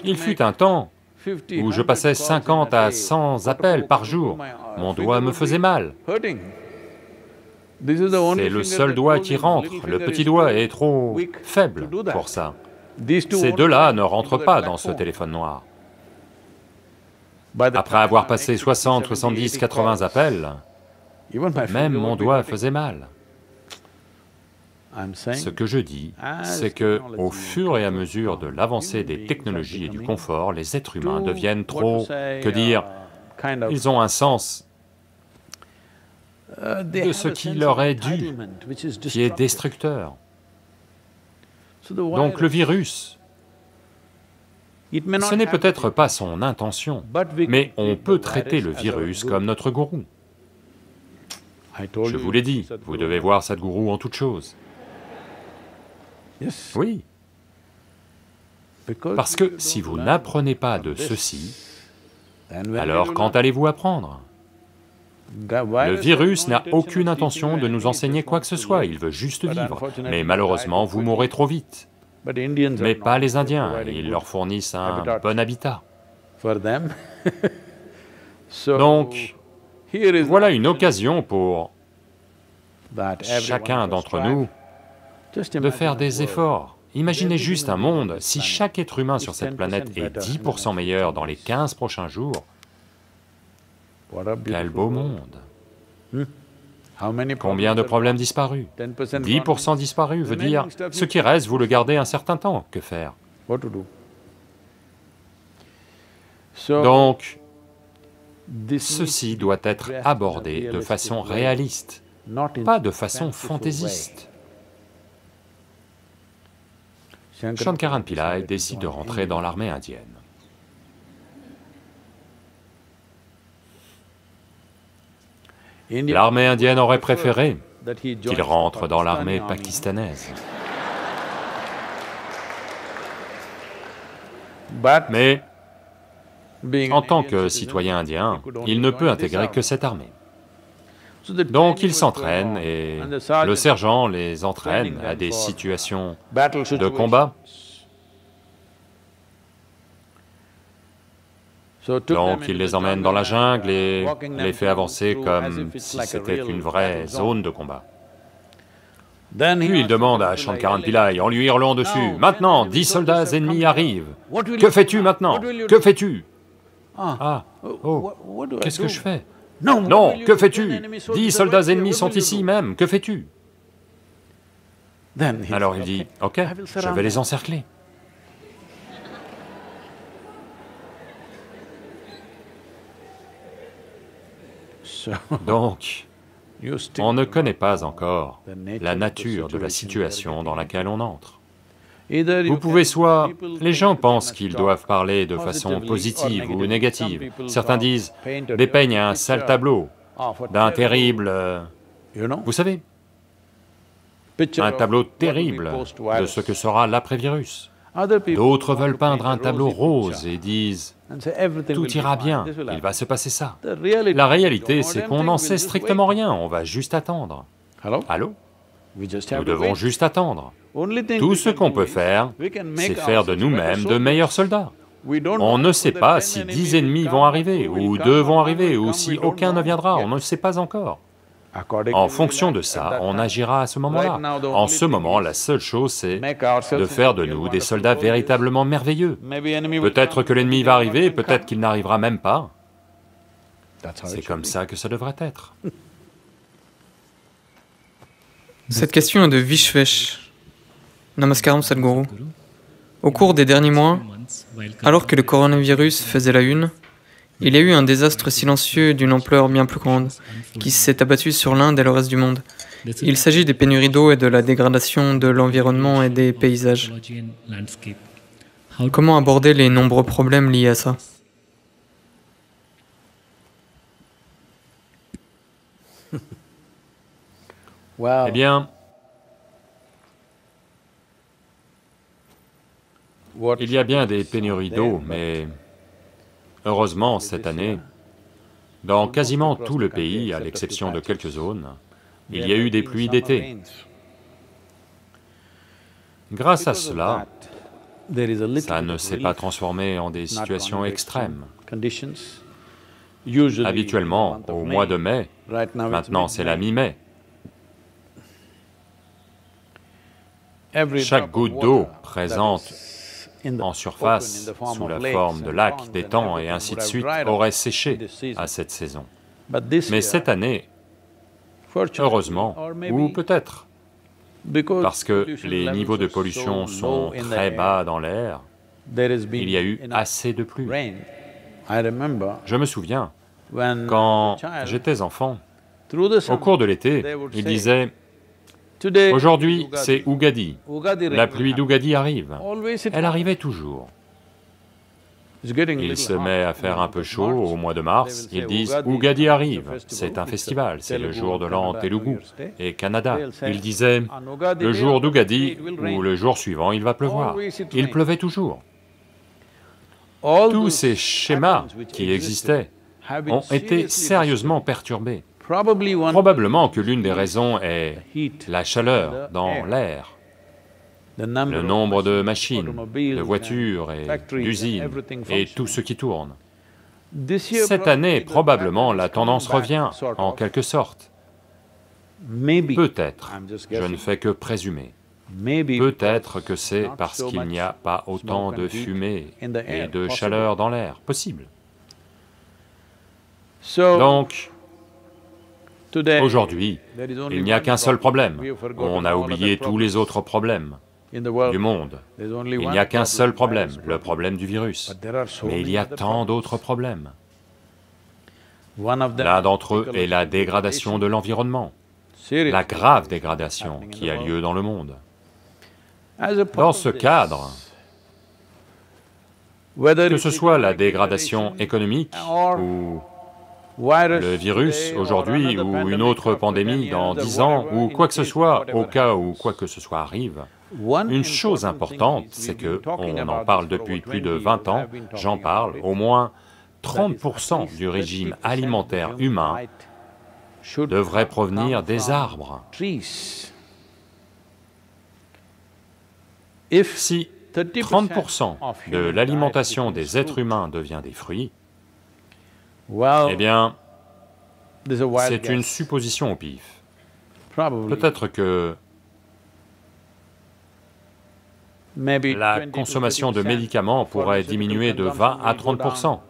Il fut un temps où je passais 50 à 100 appels par jour, mon doigt me faisait mal. C'est le seul doigt qui rentre, le petit doigt est trop faible pour ça. Ces deux-là ne rentrent pas dans ce téléphone noir. Après avoir passé 60, 70, 80 appels, même mon doigt faisait mal. Ce que je dis, c'est que, au fur et à mesure de l'avancée des technologies et du confort, les êtres humains deviennent trop, que dire, ils ont un sens de ce qui leur est dû, qui est destructeur. Donc le virus, ce n'est peut-être pas son intention, mais on peut traiter le virus comme notre gourou. Je vous l'ai dit, vous devez voir Sadhguru en toute chose. Oui. Parce que si vous n'apprenez pas de ceci, alors quand allez-vous apprendre? Le virus n'a aucune intention de nous enseigner quoi que ce soit, il veut juste vivre. Mais malheureusement, vous mourrez trop vite. Mais pas les Indiens, ils leur fournissent un bon habitat. Donc, voilà une occasion pour chacun d'entre nous de faire des efforts. Imaginez juste un monde, si chaque être humain sur cette planète est 10% meilleur dans les 15 prochains jours, quel beau monde! Combien de problèmes disparus? 10% disparus veut dire, ce qui reste, vous le gardez un certain temps, que faire? Donc, ceci doit être abordé de façon réaliste, pas de façon fantaisiste. Shankaran Pillai décide de rentrer dans l'armée indienne. L'armée indienne aurait préféré qu'il rentre dans l'armée pakistanaise. Mais, en tant que citoyen indien, il ne peut intégrer que cette armée. Donc il s'entraîne et le sergent les entraîne à des situations de combat. Donc il les emmène dans la jungle et les fait avancer comme si c'était une vraie zone de combat. Puis il demande à Shankaran Pillai, en lui hurlant dessus, « Maintenant, 10 soldats ennemis arrivent. Que fais-tu maintenant? Que fais-tu » ? Ah, oh, qu'est-ce que je fais? Non, que fais-tu? 10 soldats ennemis sont ici même, que fais-tu? Alors il dit, « Ok, je vais les encercler. » Donc, on ne connaît pas encore la nature de la situation dans laquelle on entre. Vous pouvez soit... Les gens pensent qu'ils doivent parler de façon positive ou négative. Certains disent, dépeigne un sale tableau d'un terrible... Vous savez, un tableau terrible de ce que sera l'après-virus. D'autres veulent peindre un tableau rose et disent, tout ira bien, il va se passer ça. La réalité, c'est qu'on n'en sait strictement rien, on va juste attendre. Allô? Nous devons juste attendre. Tout ce qu'on peut faire, c'est faire de nous-mêmes de meilleurs soldats. On ne sait pas si 10 ennemis vont arriver, ou 2 vont arriver, ou si aucun ne viendra, on ne sait pas encore. En fonction de ça, on agira à ce moment-là. En ce moment, la seule chose, c'est de faire de nous des soldats véritablement merveilleux. Peut-être que l'ennemi va arriver, peut-être qu'il n'arrivera même pas. C'est comme ça que ça devrait être. Cette question est de Vishvesh. Namaskaram Sadhguru. Au cours des derniers mois, alors que le coronavirus faisait la une, il y a eu un désastre silencieux d'une ampleur bien plus grande, qui s'est abattu sur l'Inde et le reste du monde. Il s'agit des pénuries d'eau et de la dégradation de l'environnement et des paysages. Comment aborder les nombreux problèmes liés à ça? Eh bien, il y a bien des pénuries d'eau, mais heureusement, cette année, dans quasiment tout le pays, à l'exception de quelques zones, il y a eu des pluies d'été. Grâce à cela, ça ne s'est pas transformé en des situations extrêmes. Habituellement, au mois de mai, maintenant c'est la mi-mai, chaque goutte d'eau présente en surface, sous la forme de lacs, d'étangs et ainsi de suite, aurait séché à cette saison. Mais cette année, heureusement, ou peut-être, parce que les niveaux de pollution sont très bas dans l'air, il y a eu assez de pluie. Je me souviens, quand j'étais enfant, au cours de l'été, ils disaient, « Aujourd'hui, c'est Ugadi, la pluie d'Ugadi arrive. » Elle arrivait toujours. Il se met à faire un peu chaud au mois de mars, ils disent « Ugadi arrive, c'est un festival, c'est le jour de l'an Telugu et Kannada. » Ils disaient « Le jour d'Ugadi ou le jour suivant, il va pleuvoir. » Il pleuvait toujours. Tous ces schémas qui existaient ont été sérieusement perturbés. Probablement que l'une des raisons est la chaleur dans l'air, le nombre de machines, de voitures et d'usines, et tout ce qui tourne. Cette année, probablement, la tendance revient, en quelque sorte. Peut-être, je ne fais que présumer, peut-être que c'est parce qu'il n'y a pas autant de fumée et de chaleur dans l'air, possible. Donc, aujourd'hui, il n'y a qu'un seul problème, on a oublié tous les autres problèmes du monde. Il n'y a qu'un seul problème, le problème du virus. Mais il y a tant d'autres problèmes. L'un d'entre eux est la dégradation de l'environnement, la grave dégradation qui a lieu dans le monde. Dans ce cadre, que ce soit la dégradation économique ou le virus aujourd'hui ou une autre pandémie dans 10 ans ou quoi que ce soit, au cas où quoi que ce soit arrive, une chose importante, c'est que, on en parle depuis plus de 20 ans, j'en parle, au moins 30% du régime alimentaire humain devrait provenir des arbres. Si 30% de l'alimentation des êtres humains devient des fruits, eh bien, c'est une supposition au pif. Peut-être que la consommation de médicaments pourrait diminuer de 20 à 30%.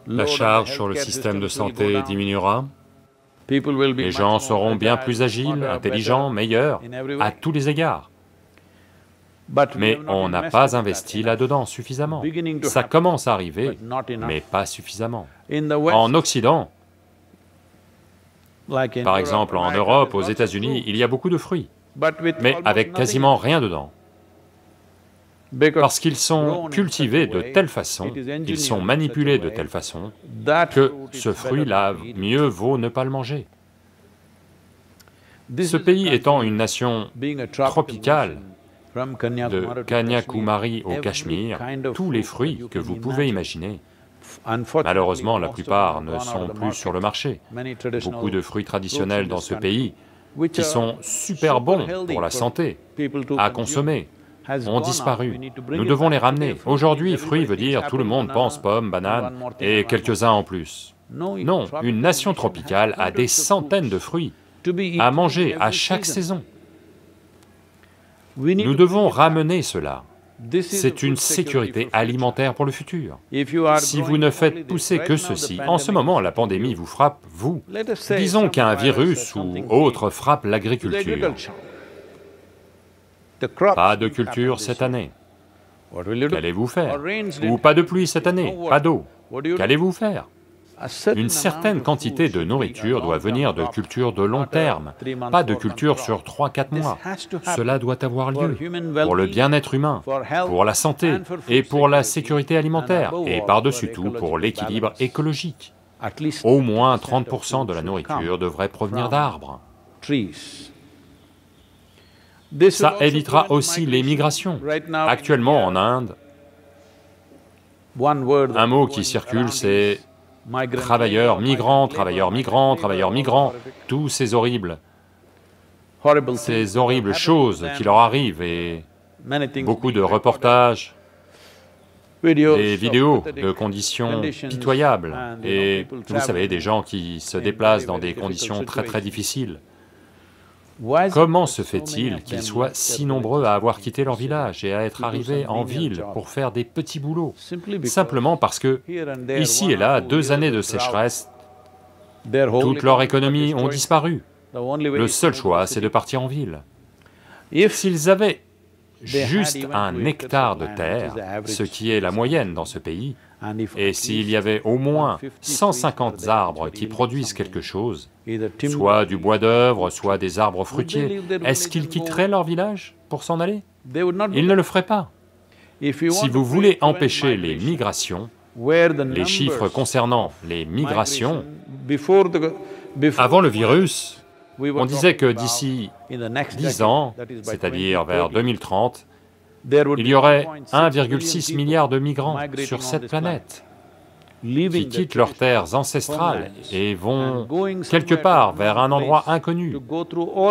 La charge sur le système de santé diminuera, les gens seront bien plus agiles, intelligents, meilleurs, à tous les égards. Mais on n'a pas investi là-dedans suffisamment. Ça commence à arriver, mais pas suffisamment. En Occident, par exemple en Europe, aux États-Unis, il y a beaucoup de fruits, mais avec quasiment rien dedans. Parce qu'ils sont cultivés de telle façon, ils sont manipulés de telle façon, que ce fruit-là, mieux vaut ne pas le manger. Ce pays étant une nation tropicale, de Kanyakumari au Cachemire, tous les fruits que vous pouvez imaginer, malheureusement la plupart ne sont plus sur le marché. Beaucoup de fruits traditionnels dans ce pays, qui sont super bons pour la santé, à consommer, ont disparu. Nous devons les ramener. Aujourd'hui, fruits veut dire tout le monde pense pommes, bananes et quelques-uns en plus. Non, une nation tropicale a des centaines de fruits à manger à chaque saison. Nous devons ramener cela. C'est une sécurité alimentaire pour le futur. Si vous ne faites pousser que ceci, en ce moment la pandémie vous frappe, vous. Disons qu'un virus ou autre frappe l'agriculture. Pas de culture cette année. Qu'allez-vous faire? Ou pas de pluie cette année, pas d'eau. Qu'allez-vous faire? Une certaine quantité de nourriture doit venir de cultures de long terme, pas de culture sur 3-4 mois. Cela doit avoir lieu pour le bien-être humain, pour la santé et pour la sécurité alimentaire, et par-dessus tout pour l'équilibre écologique. Au moins 30% de la nourriture devrait provenir d'arbres. Ça évitera aussi les migrations. Actuellement en Inde, un mot qui circule c'est travailleurs migrants, travailleurs migrants, travailleurs migrants, tous ces horribles choses qui leur arrivent et beaucoup de reportages, des vidéos de conditions pitoyables et vous savez, des gens qui se déplacent dans des conditions très difficiles. Comment se fait-il qu'ils soient si nombreux à avoir quitté leur village et à être arrivés en ville pour faire des petits boulots? Simplement parce que, ici et là, 2 années de sécheresse, toute leur économie ont disparu. Le seul choix, c'est de partir en ville. S'ils avaient juste 1 hectare de terre, ce qui est la moyenne dans ce pays, et s'il y avait au moins 150 arbres qui produisent quelque chose, soit du bois d'œuvre, soit des arbres fruitiers, est-ce qu'ils quitteraient leur village pour s'en aller? Ils ne le feraient pas. Si vous voulez empêcher les migrations, les chiffres concernant les migrations, avant le virus, on disait que d'ici 10 ans, c'est-à-dire vers 2030, il y aurait 1,6 milliard de migrants sur cette planète. qui quittent leurs terres ancestrales et vont quelque part vers un endroit inconnu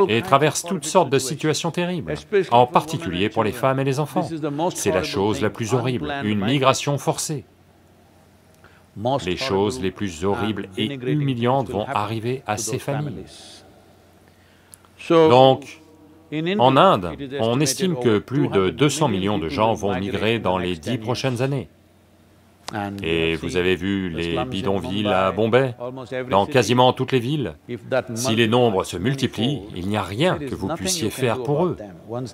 et traversent toutes sortes de situations terribles, en particulier pour les femmes et les enfants. C'est la chose la plus horrible, une migration forcée. Les choses les plus horribles et humiliantes vont arriver à ces familles. Donc, en Inde, on estime que plus de 200 millions de gens vont migrer dans les 10 prochaines années. Et vous avez vu les bidonvilles à Bombay, dans quasiment toutes les villes. Si les nombres se multiplient, il n'y a rien que vous puissiez faire pour eux.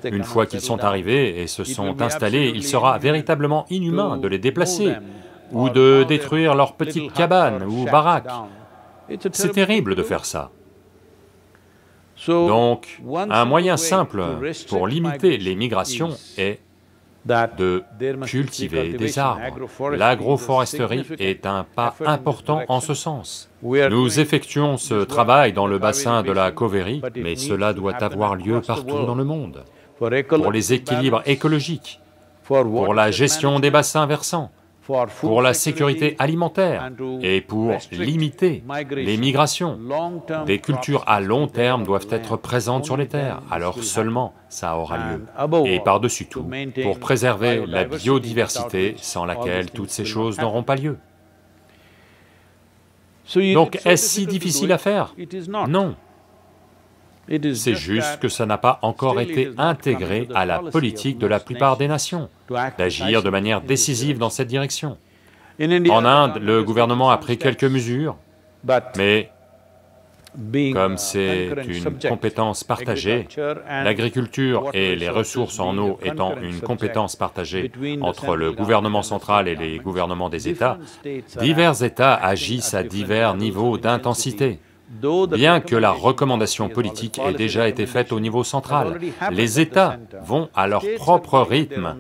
Une fois qu'ils sont arrivés et se sont installés, il sera véritablement inhumain de les déplacer ou de détruire leurs petites cabanes ou baraques. C'est terrible de faire ça. Donc, un moyen simple pour limiter les migrations est de cultiver des arbres. L'agroforesterie est un pas important en ce sens. Nous effectuons ce travail dans le bassin de la Cauvery, mais cela doit avoir lieu partout dans le monde, pour les équilibres écologiques, pour la gestion des bassins versants, pour la sécurité alimentaire et pour limiter les migrations. Des cultures à long terme doivent être présentes sur les terres, alors seulement ça aura lieu. Et par-dessus tout, pour préserver la biodiversité sans laquelle toutes ces choses n'auront pas lieu. Donc est-ce si difficile à faire? Non. C'est juste que ça n'a pas encore été intégré à la politique de la plupart des nations, d'agir de manière décisive dans cette direction. En Inde, le gouvernement a pris quelques mesures, mais comme c'est une compétence partagée, l'agriculture et les ressources en eau étant une compétence partagée entre le gouvernement central et les gouvernements des États, divers États agissent à divers niveaux d'intensité. Bien que la recommandation politique ait déjà été faite au niveau central, les États vont à leur propre rythme,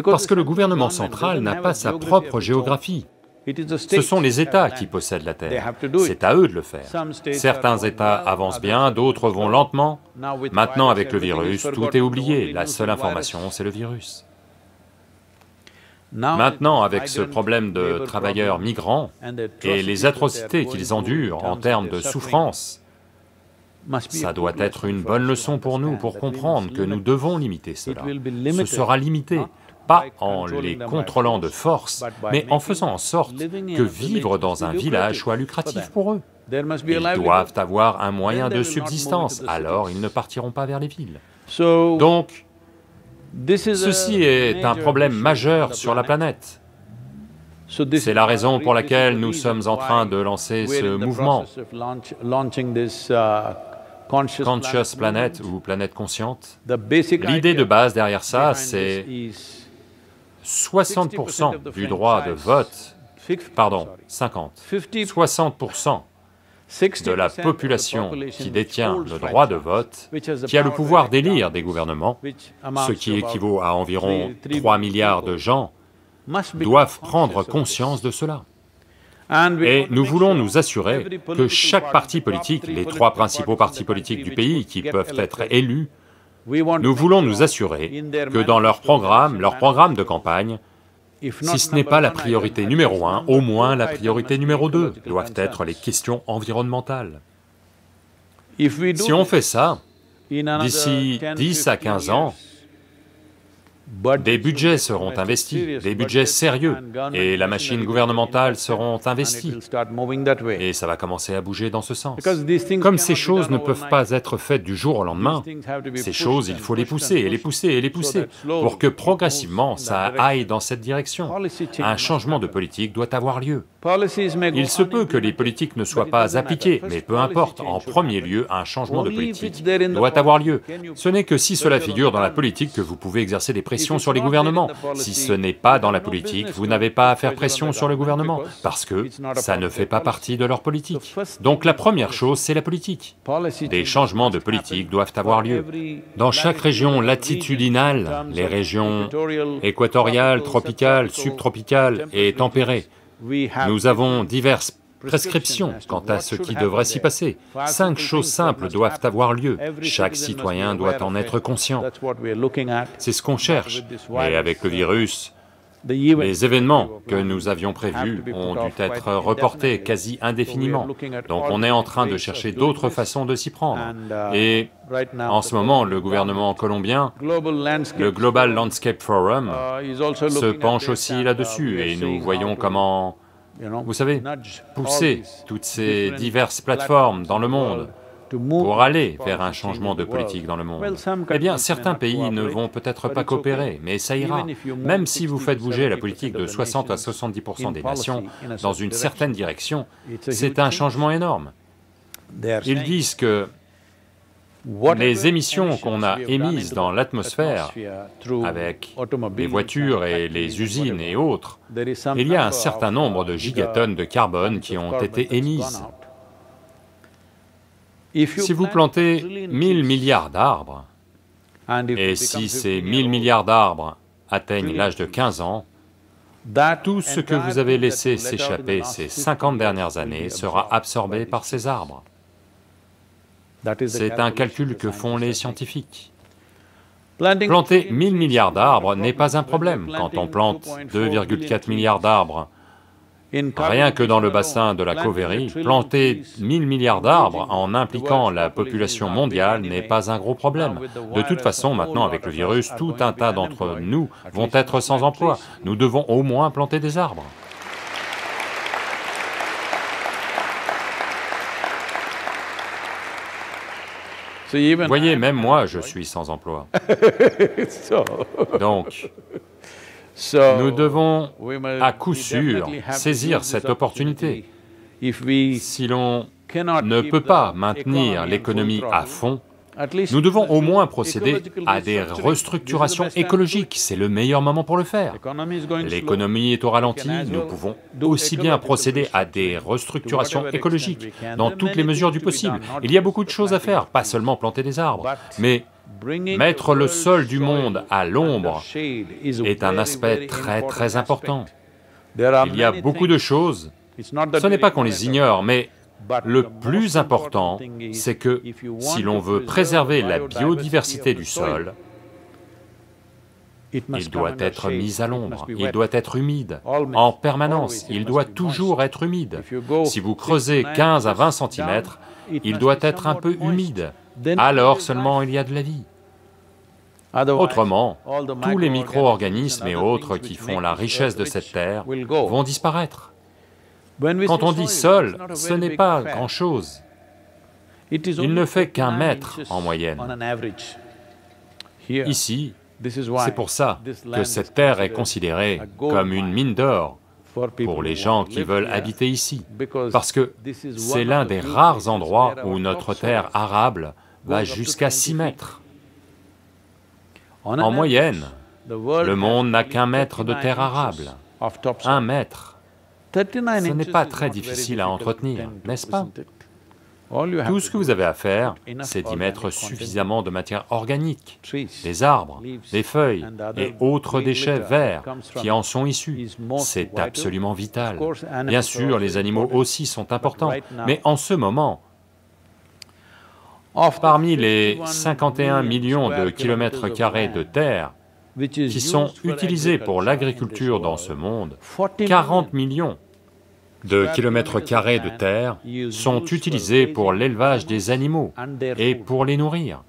parce que le gouvernement central n'a pas sa propre géographie. Ce sont les États qui possèdent la terre, c'est à eux de le faire. Certains États avancent bien, d'autres vont lentement. Maintenant avec le virus, tout est oublié, la seule information c'est le virus. Maintenant, avec ce problème de travailleurs migrants et les atrocités qu'ils endurent en termes de souffrance, ça doit être une bonne leçon pour nous pour comprendre que nous devons limiter cela. Ce sera limité, pas en les contrôlant de force, mais en faisant en sorte que vivre dans un village soit lucratif pour eux. Ils doivent avoir un moyen de subsistance, alors ils ne partiront pas vers les villes. Donc, ceci est un problème majeur sur la planète. C'est la raison pour laquelle nous sommes en train de lancer ce mouvement, Conscious Planet ou Planète Consciente. L'idée de base derrière ça, c'est 60% du droit de vote, pardon, 60% de la population qui détient le droit de vote, qui a le pouvoir d'élire des gouvernements, ce qui équivaut à environ 3 milliards de gens, doivent prendre conscience de cela. Et nous voulons nous assurer que chaque parti politique, les 3 principaux partis politiques du pays qui peuvent être élus, nous voulons nous assurer que dans leur programme de campagne, si ce n'est pas la priorité numéro 1, au moins la priorité numéro 2 doivent être les questions environnementales. Si on fait ça, d'ici 10 à 15 ans, des budgets seront investis, des budgets sérieux, et la machine gouvernementale seront investies, et ça va commencer à bouger dans ce sens. Comme ces choses ne peuvent pas être faites du jour au lendemain, ces choses, il faut les pousser, et les pousser, et les pousser, pour que progressivement ça aille dans cette direction. Un changement de politique doit avoir lieu. Il se peut que les politiques ne soient pas appliquées, mais peu importe, en premier lieu, un changement de politique doit avoir lieu. Ce n'est que si cela figure dans la politique que vous pouvez exercer des pressions sur les gouvernements. Si ce n'est pas dans la politique, vous n'avez pas à faire pression sur le gouvernement, parce que ça ne fait pas partie de leur politique. Donc la première chose, c'est la politique. Des changements de politique doivent avoir lieu. Dans chaque région latitudinale, les régions équatoriales, tropicales, subtropicales et tempérées, nous avons diverses prescriptions quant à ce qui devrait s'y passer. 5 choses simples doivent avoir lieu, chaque citoyen doit en être conscient. C'est ce qu'on cherche, mais avec le virus, Les événements que nous avions prévus ont dû être reportés quasi indéfiniment, donc on est en train de chercher d'autres façons de s'y prendre. Et en ce moment, le gouvernement colombien, le Global Landscape Forum, se penche aussi là-dessus, et nous voyons comment, vous savez, pousser toutes ces diverses plateformes dans le monde pour aller vers un changement de politique dans le monde. Eh bien, certains pays ne vont peut-être pas coopérer, mais ça ira. Même si vous faites bouger la politique de 60 à 70% des nations dans une certaine direction, c'est un changement énorme. Ils disent que les émissions qu'on a émises dans l'atmosphère, avec les voitures et les usines et autres, il y a un certain nombre de gigatonnes de carbone qui ont été émises. Si vous plantez 1000 milliards d'arbres, et si ces 1000 milliards d'arbres atteignent l'âge de 15 ans, tout ce que vous avez laissé s'échapper ces 50 dernières années sera absorbé par ces arbres. C'est un calcul que font les scientifiques. Planter 1000 milliards d'arbres n'est pas un problème. Quand on plante 2,4 milliards d'arbres, rien que dans le bassin de la Cauvery, planter 1000 milliards d'arbres en impliquant la population mondiale n'est pas un gros problème. De toute façon, maintenant avec le virus, tout un tas d'entre nous vont être sans emploi. Nous devons au moins planter des arbres. Voyez, même moi, je suis sans emploi. Donc, nous devons à coup sûr saisir cette opportunité. Si l'on ne peut pas maintenir l'économie à fond, nous devons au moins procéder à des restructurations écologiques, c'est le meilleur moment pour le faire. L'économie est au ralenti, nous pouvons aussi bien procéder à des restructurations écologiques dans toutes les mesures du possible. Il y a beaucoup de choses à faire, pas seulement planter des arbres, mais mettre le sol du monde à l'ombre est un aspect très important. Il y a beaucoup de choses, ce n'est pas qu'on les ignore, mais le plus important, c'est que si l'on veut préserver la biodiversité du sol, il doit être mis à l'ombre, il doit être humide, en permanence, il doit toujours être humide. Si vous creusez 15 à 20 cm, il doit être un peu humide, alors seulement il y a de la vie. Autrement, tous les micro-organismes et autres qui font la richesse de cette terre vont disparaître. Quand on dit sol, ce n'est pas grand-chose. Il ne fait qu'1 mètre en moyenne. Ici, c'est pour ça que cette terre est considérée comme une mine d'or pour les gens qui veulent habiter ici, parce que c'est l'un des rares endroits où notre terre arable va jusqu'à 6 mètres. En moyenne, le monde n'a qu'1 mètre de terre arable, 1 mètre. Ce n'est pas très difficile à entretenir, n'est-ce pas? Tout ce que vous avez à faire, c'est d'y mettre suffisamment de matière organique, des arbres, des feuilles et autres déchets verts qui en sont issus. C'est absolument vital. Bien sûr, les animaux aussi sont importants, mais en ce moment, parmi les 51 millions de kilomètres carrés de terre qui sont utilisés pour l'agriculture dans ce monde, 40 millions de kilomètres carrés de terre sont utilisés pour l'élevage des animaux et pour les nourrir.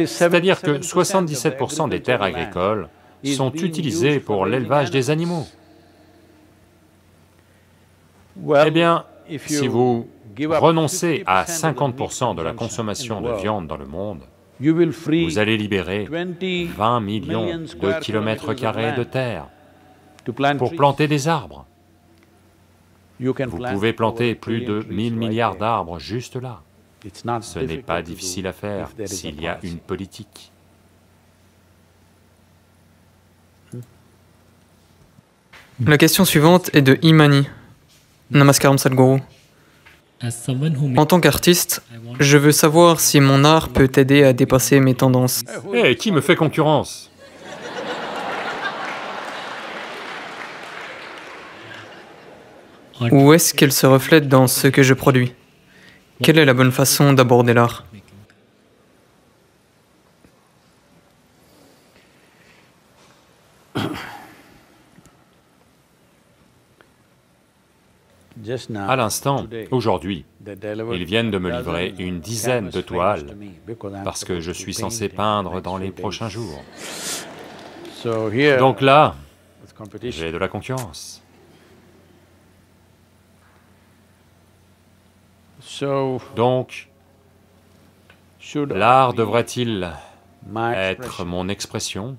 C'est-à-dire que 77% des terres agricoles sont utilisées pour l'élevage des animaux. Eh bien, si vous renoncez à 50% de la consommation de viande dans le monde, vous allez libérer 20 millions de kilomètres carrés de terre pour planter des arbres. Vous pouvez planter plus de 1000 milliards d'arbres juste là. Ce n'est pas difficile à faire s'il y a une politique. La question suivante est de Imani. Namaskaram Sadhguru. En tant qu'artiste, je veux savoir si mon art peut aider à dépasser mes tendances. Eh, qui me fait concurrence? Ou est-ce qu'elle se reflète dans ce que je produis? Quelle est la bonne façon d'aborder l'art? À l'instant, aujourd'hui, ils viennent de me livrer une dizaine de toiles parce que je suis censé peindre dans les prochains jours. Donc là, j'ai de la concurrence. Donc, l'art devrait-il être mon expression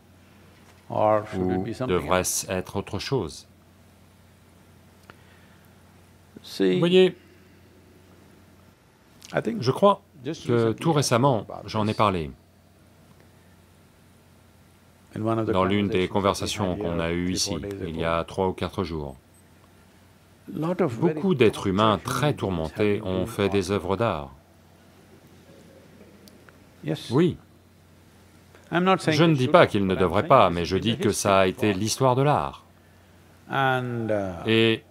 ou devrait-ce être autre chose? Vous voyez, je crois que tout récemment, j'en ai parlé. Dans l'une des conversations qu'on a eues ici, il y a 3 ou 4 jours. Beaucoup d'êtres humains très tourmentés ont fait des œuvres d'art. Oui. Je ne dis pas qu'ils ne devraient pas, mais je dis que ça a été l'histoire de l'art. Et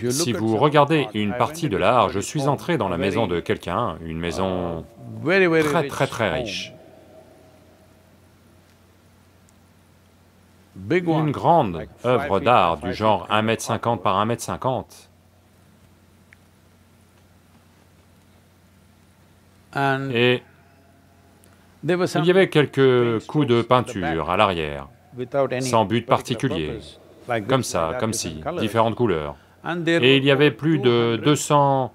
si vous regardez une partie de l'art, je suis entré dans la maison de quelqu'un, une maison très riche. Une grande œuvre d'art du genre 1,50 m par 1,50 m. Et il y avait quelques coups de peinture à l'arrière, sans but particulier, comme ça, comme ci, différentes couleurs. Et il y avait plus de 200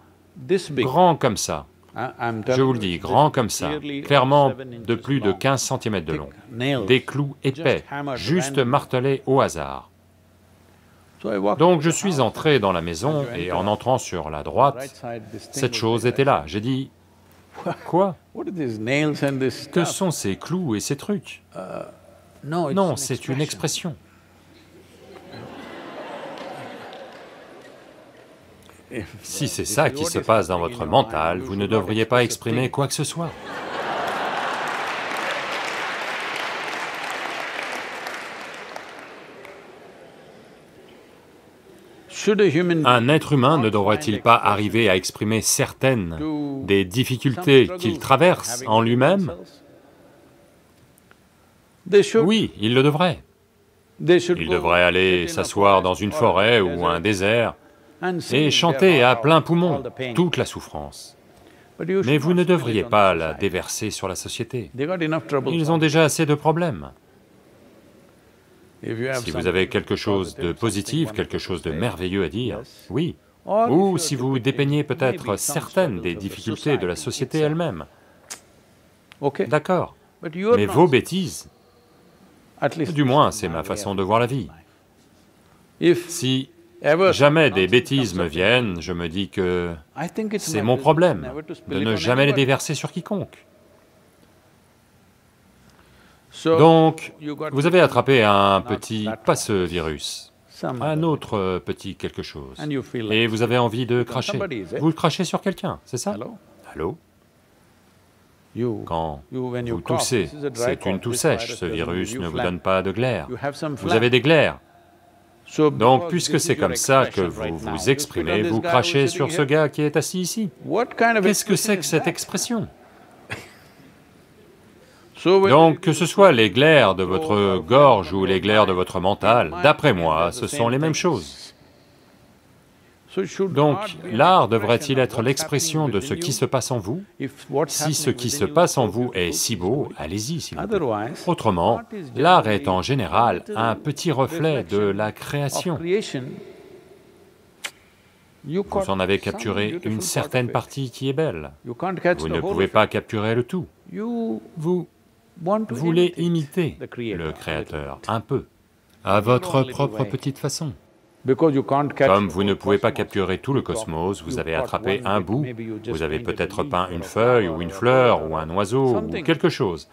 grands comme ça. Je vous le dis, grands comme ça, clairement de plus de 15 cm de long, des clous épais, juste martelés au hasard. Donc je suis entré dans la maison et en entrant sur la droite, cette chose était là. J'ai dit, quoi? Que sont ces clous et ces trucs? Non, c'est une expression. Si c'est ça qui se passe dans votre mental, vous ne devriez pas exprimer quoi que ce soit. Un être humain ne devrait-il pas arriver à exprimer certaines des difficultés qu'il traverse en lui-même? Oui, il le devrait. Il devrait aller s'asseoir dans une forêt ou un désert et chanter à plein poumon toute la souffrance. Mais vous ne devriez pas la déverser sur la société. Ils ont déjà assez de problèmes. Si vous avez quelque chose de positif, quelque chose de merveilleux à dire, oui. Ou si vous dépeignez peut-être certaines des difficultés de la société elle-même. D'accord, mais vos bêtises, du moins c'est ma façon de voir la vie. Si jamais des bêtises me viennent, je me dis que c'est mon problème de ne jamais les déverser sur quiconque. Donc, vous avez attrapé un petit, pas ce virus, un autre petit quelque chose, et vous avez envie de cracher. Vous le crachez sur quelqu'un, c'est ça? Allô? Quand vous toussez, c'est une toux sèche, ce virus ne vous donne pas de glaire. Vous avez des glaires. Donc, puisque c'est comme ça que vous vous exprimez, vous crachez sur ce gars qui est assis ici. Qu'est-ce que c'est que cette expression? Donc, que ce soit les glaires de votre gorge ou les glaires de votre mental, d'après moi, ce sont les mêmes choses. Donc, l'art devrait-il être l'expression de ce qui se passe en vous? Si ce qui se passe en vous est si beau, allez-y s'il vous plaît. Autrement, l'art est en général un petit reflet de la création. Vous en avez capturé une certaine partie qui est belle. Vous ne pouvez pas capturer le tout. Vous voulez imiter le Créateur, un peu, à votre propre petite façon. Comme vous ne pouvez pas capturer tout le cosmos, vous avez attrapé un bout, vous avez peut-être peint une feuille ou une fleur ou un oiseau ou quelque chose.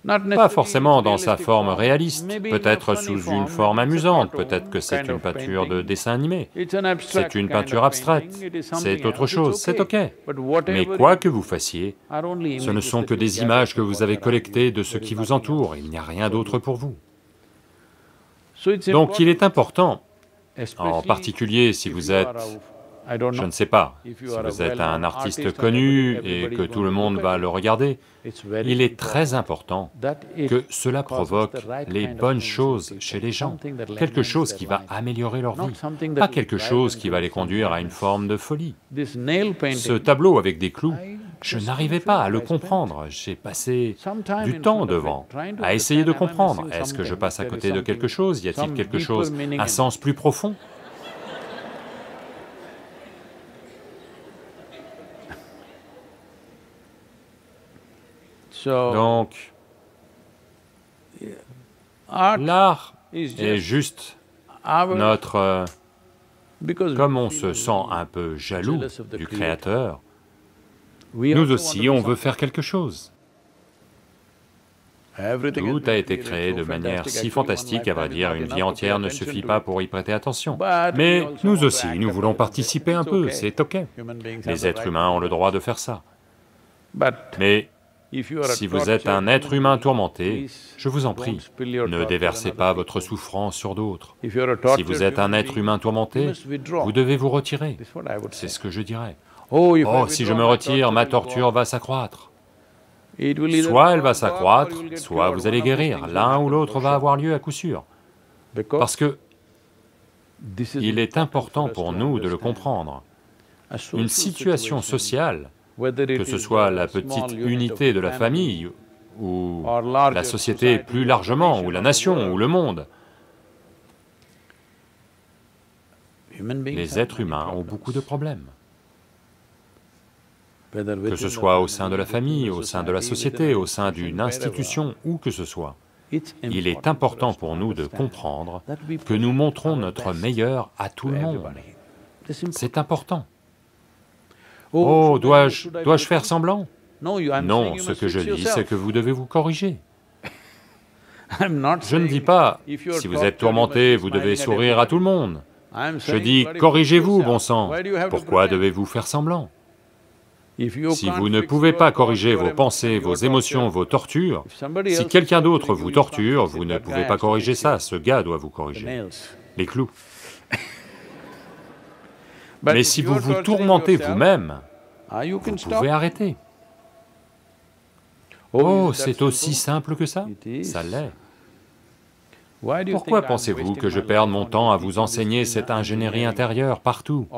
Pas forcément dans sa forme réaliste, peut-être sous une forme amusante, peut-être que c'est une peinture de dessin animé, c'est une peinture abstraite, c'est autre chose, c'est ok. Mais quoi que vous fassiez, ce ne sont que des images que vous avez collectées de ce qui vous entoure, il n'y a rien d'autre pour vous. Donc il est important, en particulier si vous êtes Je ne sais pas, si vous êtes un artiste connu et que tout le monde va le regarder, il est très important que cela provoque les bonnes choses chez les gens, quelque chose qui va améliorer leur vie, pas quelque chose qui va les conduire à une forme de folie. Ce tableau avec des clous, je n'arrivais pas à le comprendre, j'ai passé du temps devant, à essayer de comprendre. Est-ce que je passe à côté de quelque chose? Y a-t-il quelque chose, un sens plus profond? Donc, l'art est juste notre... Comme on se sent un peu jaloux du Créateur, nous aussi on veut faire quelque chose. Tout a été créé de manière si fantastique, à vrai dire, une vie entière ne suffit pas pour y prêter attention. Mais nous aussi, nous voulons participer un peu, c'est ok. Les êtres humains ont le droit de faire ça. Mais si vous êtes un être humain tourmenté, je vous en prie, ne déversez pas votre souffrance sur d'autres. Si vous êtes un être humain tourmenté, vous devez vous retirer, c'est ce que je dirais. Oh, si je me retire, ma torture va s'accroître. Soit elle va s'accroître, soit vous allez guérir, l'un ou l'autre va avoir lieu à coup sûr. Parce que il est important pour nous de le comprendre. Une situation sociale, que ce soit la petite unité de la famille, ou la société plus largement, ou la nation, ou le monde, les êtres humains ont beaucoup de problèmes. Que ce soit au sein de la famille, au sein de la société, au sein d'une institution, où que ce soit. Il est important pour nous de comprendre que nous montrons notre meilleur à tout le monde. C'est important. Oh, dois-je faire semblant? Non, ce que je dis, c'est que vous devez vous corriger. Je ne dis pas, si vous êtes tourmenté, vous devez sourire à tout le monde. Je dis, corrigez-vous, bon sang. Pourquoi devez-vous faire semblant? Si vous ne pouvez pas corriger vos pensées, vos émotions, vos tortures, si quelqu'un d'autre vous torture, vous ne pouvez pas corriger ça, ce gars doit vous corriger. Les clous. Mais si vous vous tourmentez vous-même, vous pouvez arrêter. Oh, c'est aussi simple que ça? Ça l'est. Pourquoi pensez-vous que je perde mon temps à vous enseigner cette ingénierie intérieure partout?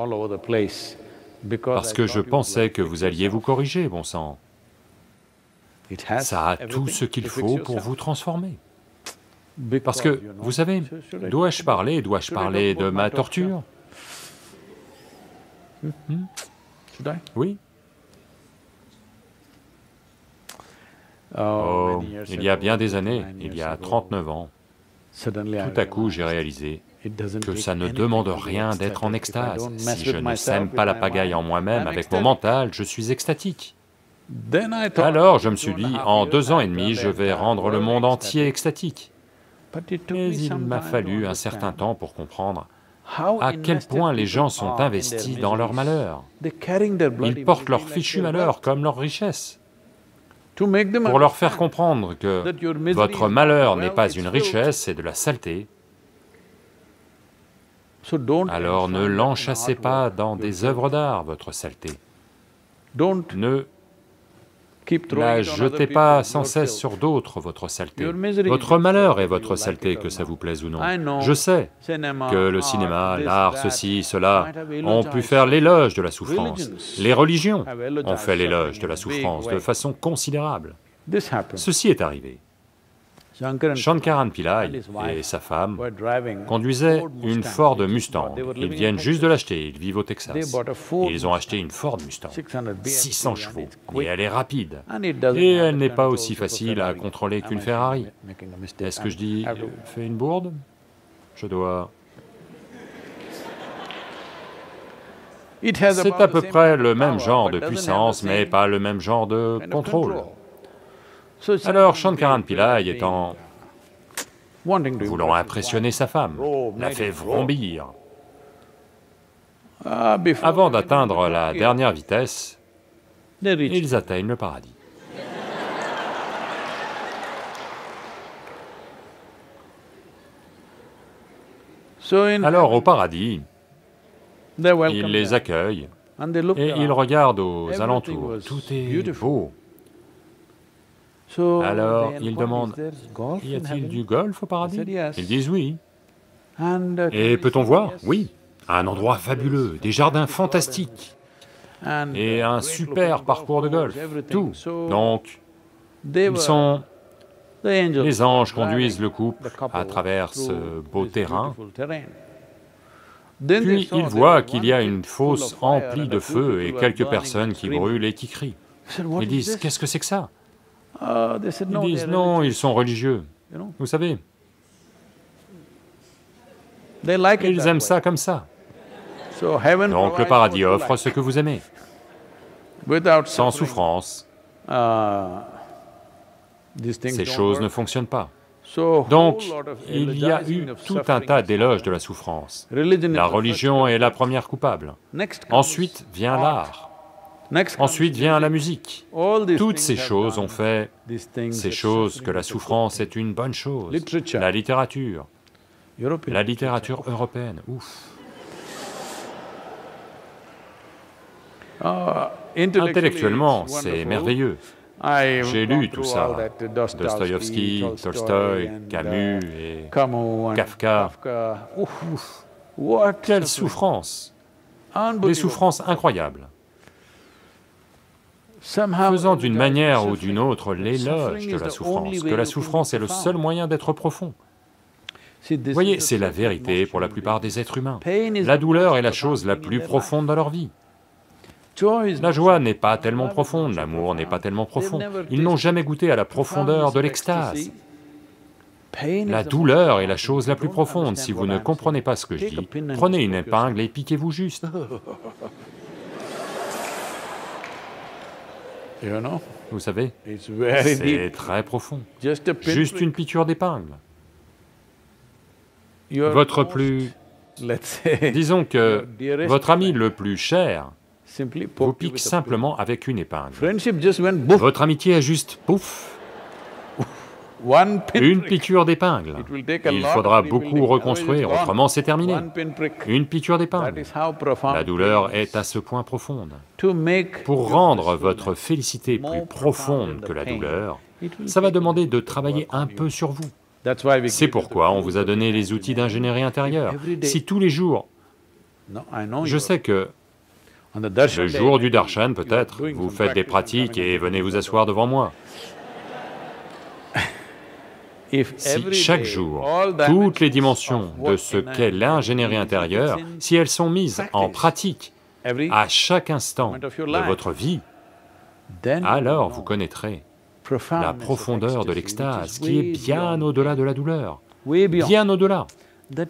Parce que je pensais que vous alliez vous corriger, bon sang. Ça a tout ce qu'il faut pour vous transformer. Parce que, vous savez, dois-je parler de ma torture? Oui. Oh, il y a bien des années, il y a 39 ans, tout à coup j'ai réalisé que ça ne demande rien d'être en extase. Si je ne sème pas la pagaille en moi-même, avec mon mental, je suis extatique. Alors je me suis dit, en 2 ans et demi, je vais rendre le monde entier extatique. Mais il m'a fallu un certain temps pour comprendre à quel point les gens sont investis dans leur malheur. Ils portent leur fichu malheur comme leur richesse. Pour leur faire comprendre que votre malheur n'est pas une richesse, c'est de la saleté, alors ne l'enchâssez pas dans des œuvres d'art, votre saleté. Ne la jetez pas sans cesse sur d'autres, votre saleté. Votre malheur est votre saleté, que ça vous plaise ou non. Je sais que le cinéma, l'art, ceci, cela, ont pu faire l'éloge de la souffrance. Les religions ont fait l'éloge de la souffrance de façon considérable. Ceci est arrivé. Shankaran Pillai et sa femme conduisaient une Ford Mustang. Ils viennent juste de l'acheter, ils vivent au Texas. Ils ont acheté une Ford Mustang, 600 chevaux, et elle est rapide. Et elle n'est pas aussi facile à contrôler qu'une Ferrari. Est-ce que je dis, fais une bourde? Je dois... C'est à peu près le même genre de puissance, mais pas le même genre de contrôle. Alors Shankaran Pillai étant... voulant impressionner sa femme, l'a fait vrombir. Avant d'atteindre la dernière vitesse, ils atteignent le paradis. Alors au paradis, Il les accueille et il regarde aux alentours. Tout est beau. Alors il demande, y a-t-il du golf au paradis? Ils disent oui. Et peut-on voir? Oui. Un endroit fabuleux, des jardins fantastiques, et un super parcours de golf, tout. Donc, les anges conduisent le couple à travers ce beau terrain, puis ils voient qu'il y a une fosse emplie de feu et quelques personnes qui brûlent et qui crient. Ils disent, qu'est-ce que c'est que ça? Ils disent, non, ils sont religieux, vous savez. Ils aiment ça comme ça. Donc le paradis offre ce que vous aimez, sans souffrance. Ces choses ne fonctionnent pas. Donc, il y a eu tout un tas d'éloges de la souffrance. La religion est la première coupable. Ensuite vient l'art. Ensuite vient la musique. Toutes ces choses ont fait ces choses que la souffrance est une bonne chose. La littérature européenne, ouf. Intellectuellement, c'est merveilleux. J'ai lu tout ça, Dostoïevski, Tolstoï, Camus et Kafka. Ouf. Quelle souffrance! Des souffrances incroyables. Faisant d'une manière ou d'une autre l'éloge de la souffrance, que la souffrance est le seul moyen d'être profond. Vous voyez, c'est la vérité pour la plupart des êtres humains. La douleur est la chose la plus profonde dans leur vie. La joie n'est pas tellement profonde, l'amour n'est pas tellement profond. Ils n'ont jamais goûté à la profondeur de l'extase. La douleur est la chose la plus profonde. Si vous ne comprenez pas ce que je dis, prenez une épingle et piquez-vous juste. Vous savez, c'est très profond. Juste une piqûre d'épingle. Votre plus... Disons que votre ami le plus cher vous pique simplement avec une épingle. Votre amitié est juste pouf, une piqûre d'épingle. Il faudra beaucoup reconstruire, autrement c'est terminé. Une piqûre d'épingle. La douleur est à ce point profonde. Pour rendre votre félicité plus profonde que la douleur, ça va demander de travailler un peu sur vous. C'est pourquoi on vous a donné les outils d'ingénierie intérieure. Si tous les jours, je sais que le jour du darshan, peut-être, vous faites des pratiques et venez vous asseoir devant moi. Si chaque jour, toutes les dimensions de ce qu'est l'ingénierie intérieure, si elles sont mises en pratique à chaque instant de votre vie, alors vous connaîtrez la profondeur de l'extase qui est bien au-delà de la douleur, bien au-delà.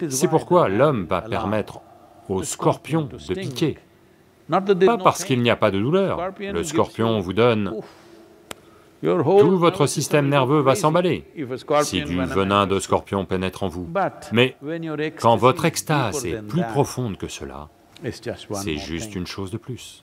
C'est pourquoi l'homme va permettre au scorpion de piquer. Pas parce qu'il n'y a pas de douleur, le scorpion vous donne... Tout votre système nerveux va s'emballer si du venin de scorpion pénètre en vous. Mais quand votre extase est plus profonde que cela, c'est juste une chose de plus.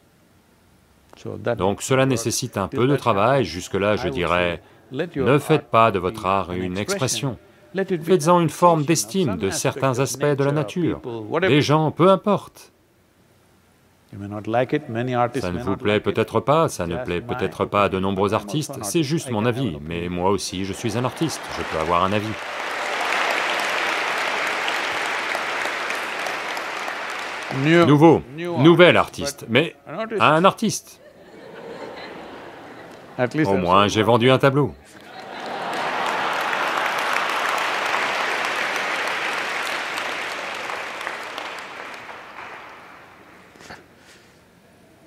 Donc cela nécessite un peu de travail, jusque-là je dirais, ne faites pas de votre art une expression, faites-en une forme d'estime de certains aspects de la nature, des gens, peu importe. Ça ne vous plaît peut-être pas, ça ne plaît peut-être pas à de nombreux artistes, c'est juste mon avis, mais moi aussi je suis un artiste, je peux avoir un avis. Nouveau, nouvel artiste, mais un artiste. Au moins j'ai vendu un tableau.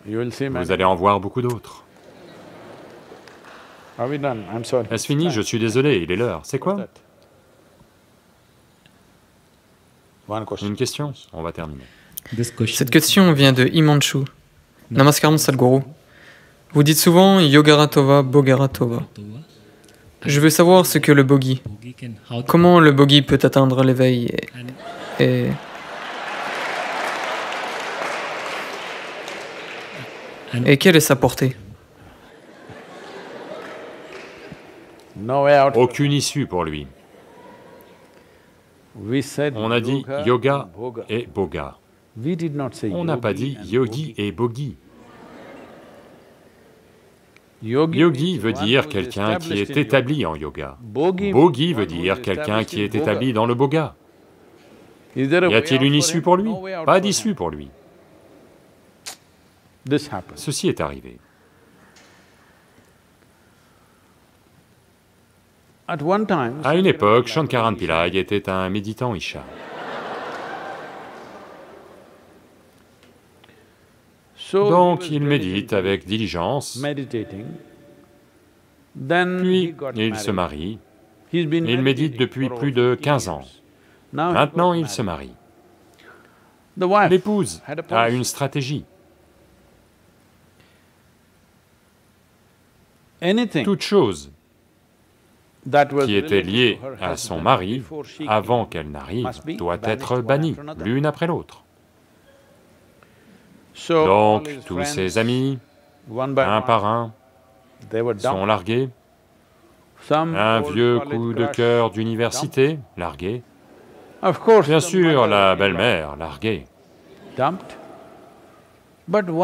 Vous allez en voir beaucoup d'autres. Est-ce fini? Je suis désolé, il est l'heure. C'est quoi? Une question? On va terminer. Cette question vient de Himanshu. Namaskaram Sadhguru. Vous dites souvent Yogaratova, Bogaratova. Je veux savoir ce que le bogi. Comment le bogi peut atteindre l'éveil et quelle est sa portée? Aucune issue pour lui. On a dit yoga et boga. On n'a pas dit yogi et bogi. Yogi veut dire quelqu'un qui est établi en yoga. Bogi veut dire quelqu'un qui est établi dans le boga. Y a-t-il une issue pour lui? Pas d'issue pour lui. Ceci est arrivé. À une époque, Shankaran Pillai était un méditant Isha. Donc il médite avec diligence, puis il se marie. Il médite depuis plus de 15 ans. Maintenant il se marie. L'épouse a une stratégie. Toute chose qui était liée à son mari, avant qu'elle n'arrive, doit être bannie, l'une après l'autre. Donc, tous ses amis, un par un, sont largués. Un vieux coup de cœur d'université, largué. Bien sûr, la belle-mère, larguée.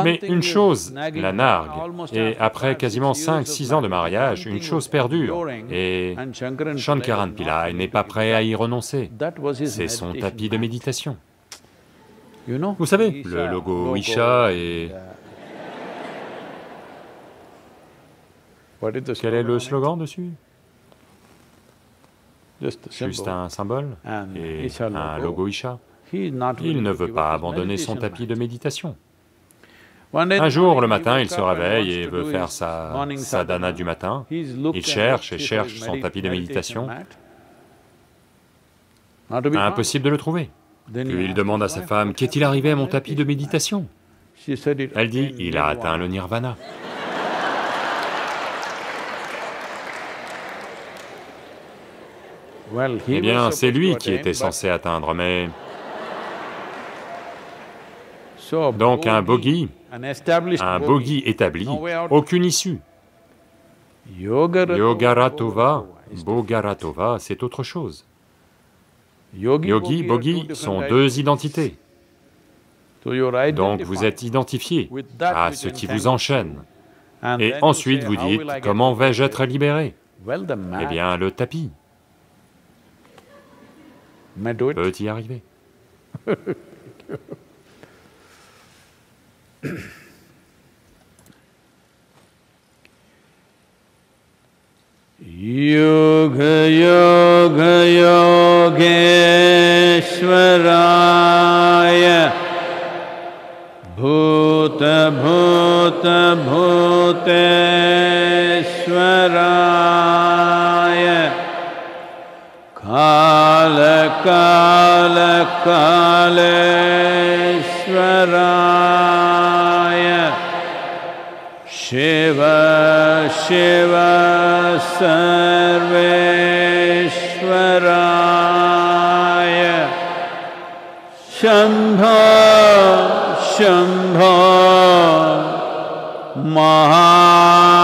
Mais une chose la nargue, et après quasiment 5-6 ans de mariage, une chose perdure, et Shankaran Pillai n'est pas prêt à y renoncer. C'est son tapis de méditation. Vous savez, le logo Isha et... Quel est le slogan dessus? Juste un symbole et un logo Isha. Il ne veut pas abandonner son tapis de méditation. Un jour, le matin, il se réveille et veut faire sa sadhana du matin. Il cherche et cherche son tapis de méditation. Impossible de le trouver. Puis il demande à sa femme, « Qu'est-il arrivé à mon tapis de méditation ?» Elle dit, « Il a atteint le nirvana. » Eh bien, c'est lui qui était censé atteindre, mais... Donc un bogi établi, aucune issue. Yogaratova, Bogaratova, c'est autre chose. Yogi, bogi sont deux identités. Donc vous êtes identifié à ce qui vous enchaîne. Et ensuite vous dites, comment vais-je être libéré? Eh bien, le tapis peut y arriver. Yoga Yoga Yogeshwaraya Bhuta Bhuta Bhuteshwaraya Kala Kala Kaleshwaraya Shiva Shiva Sarveshwaraya Shambho Shambho Mahadeva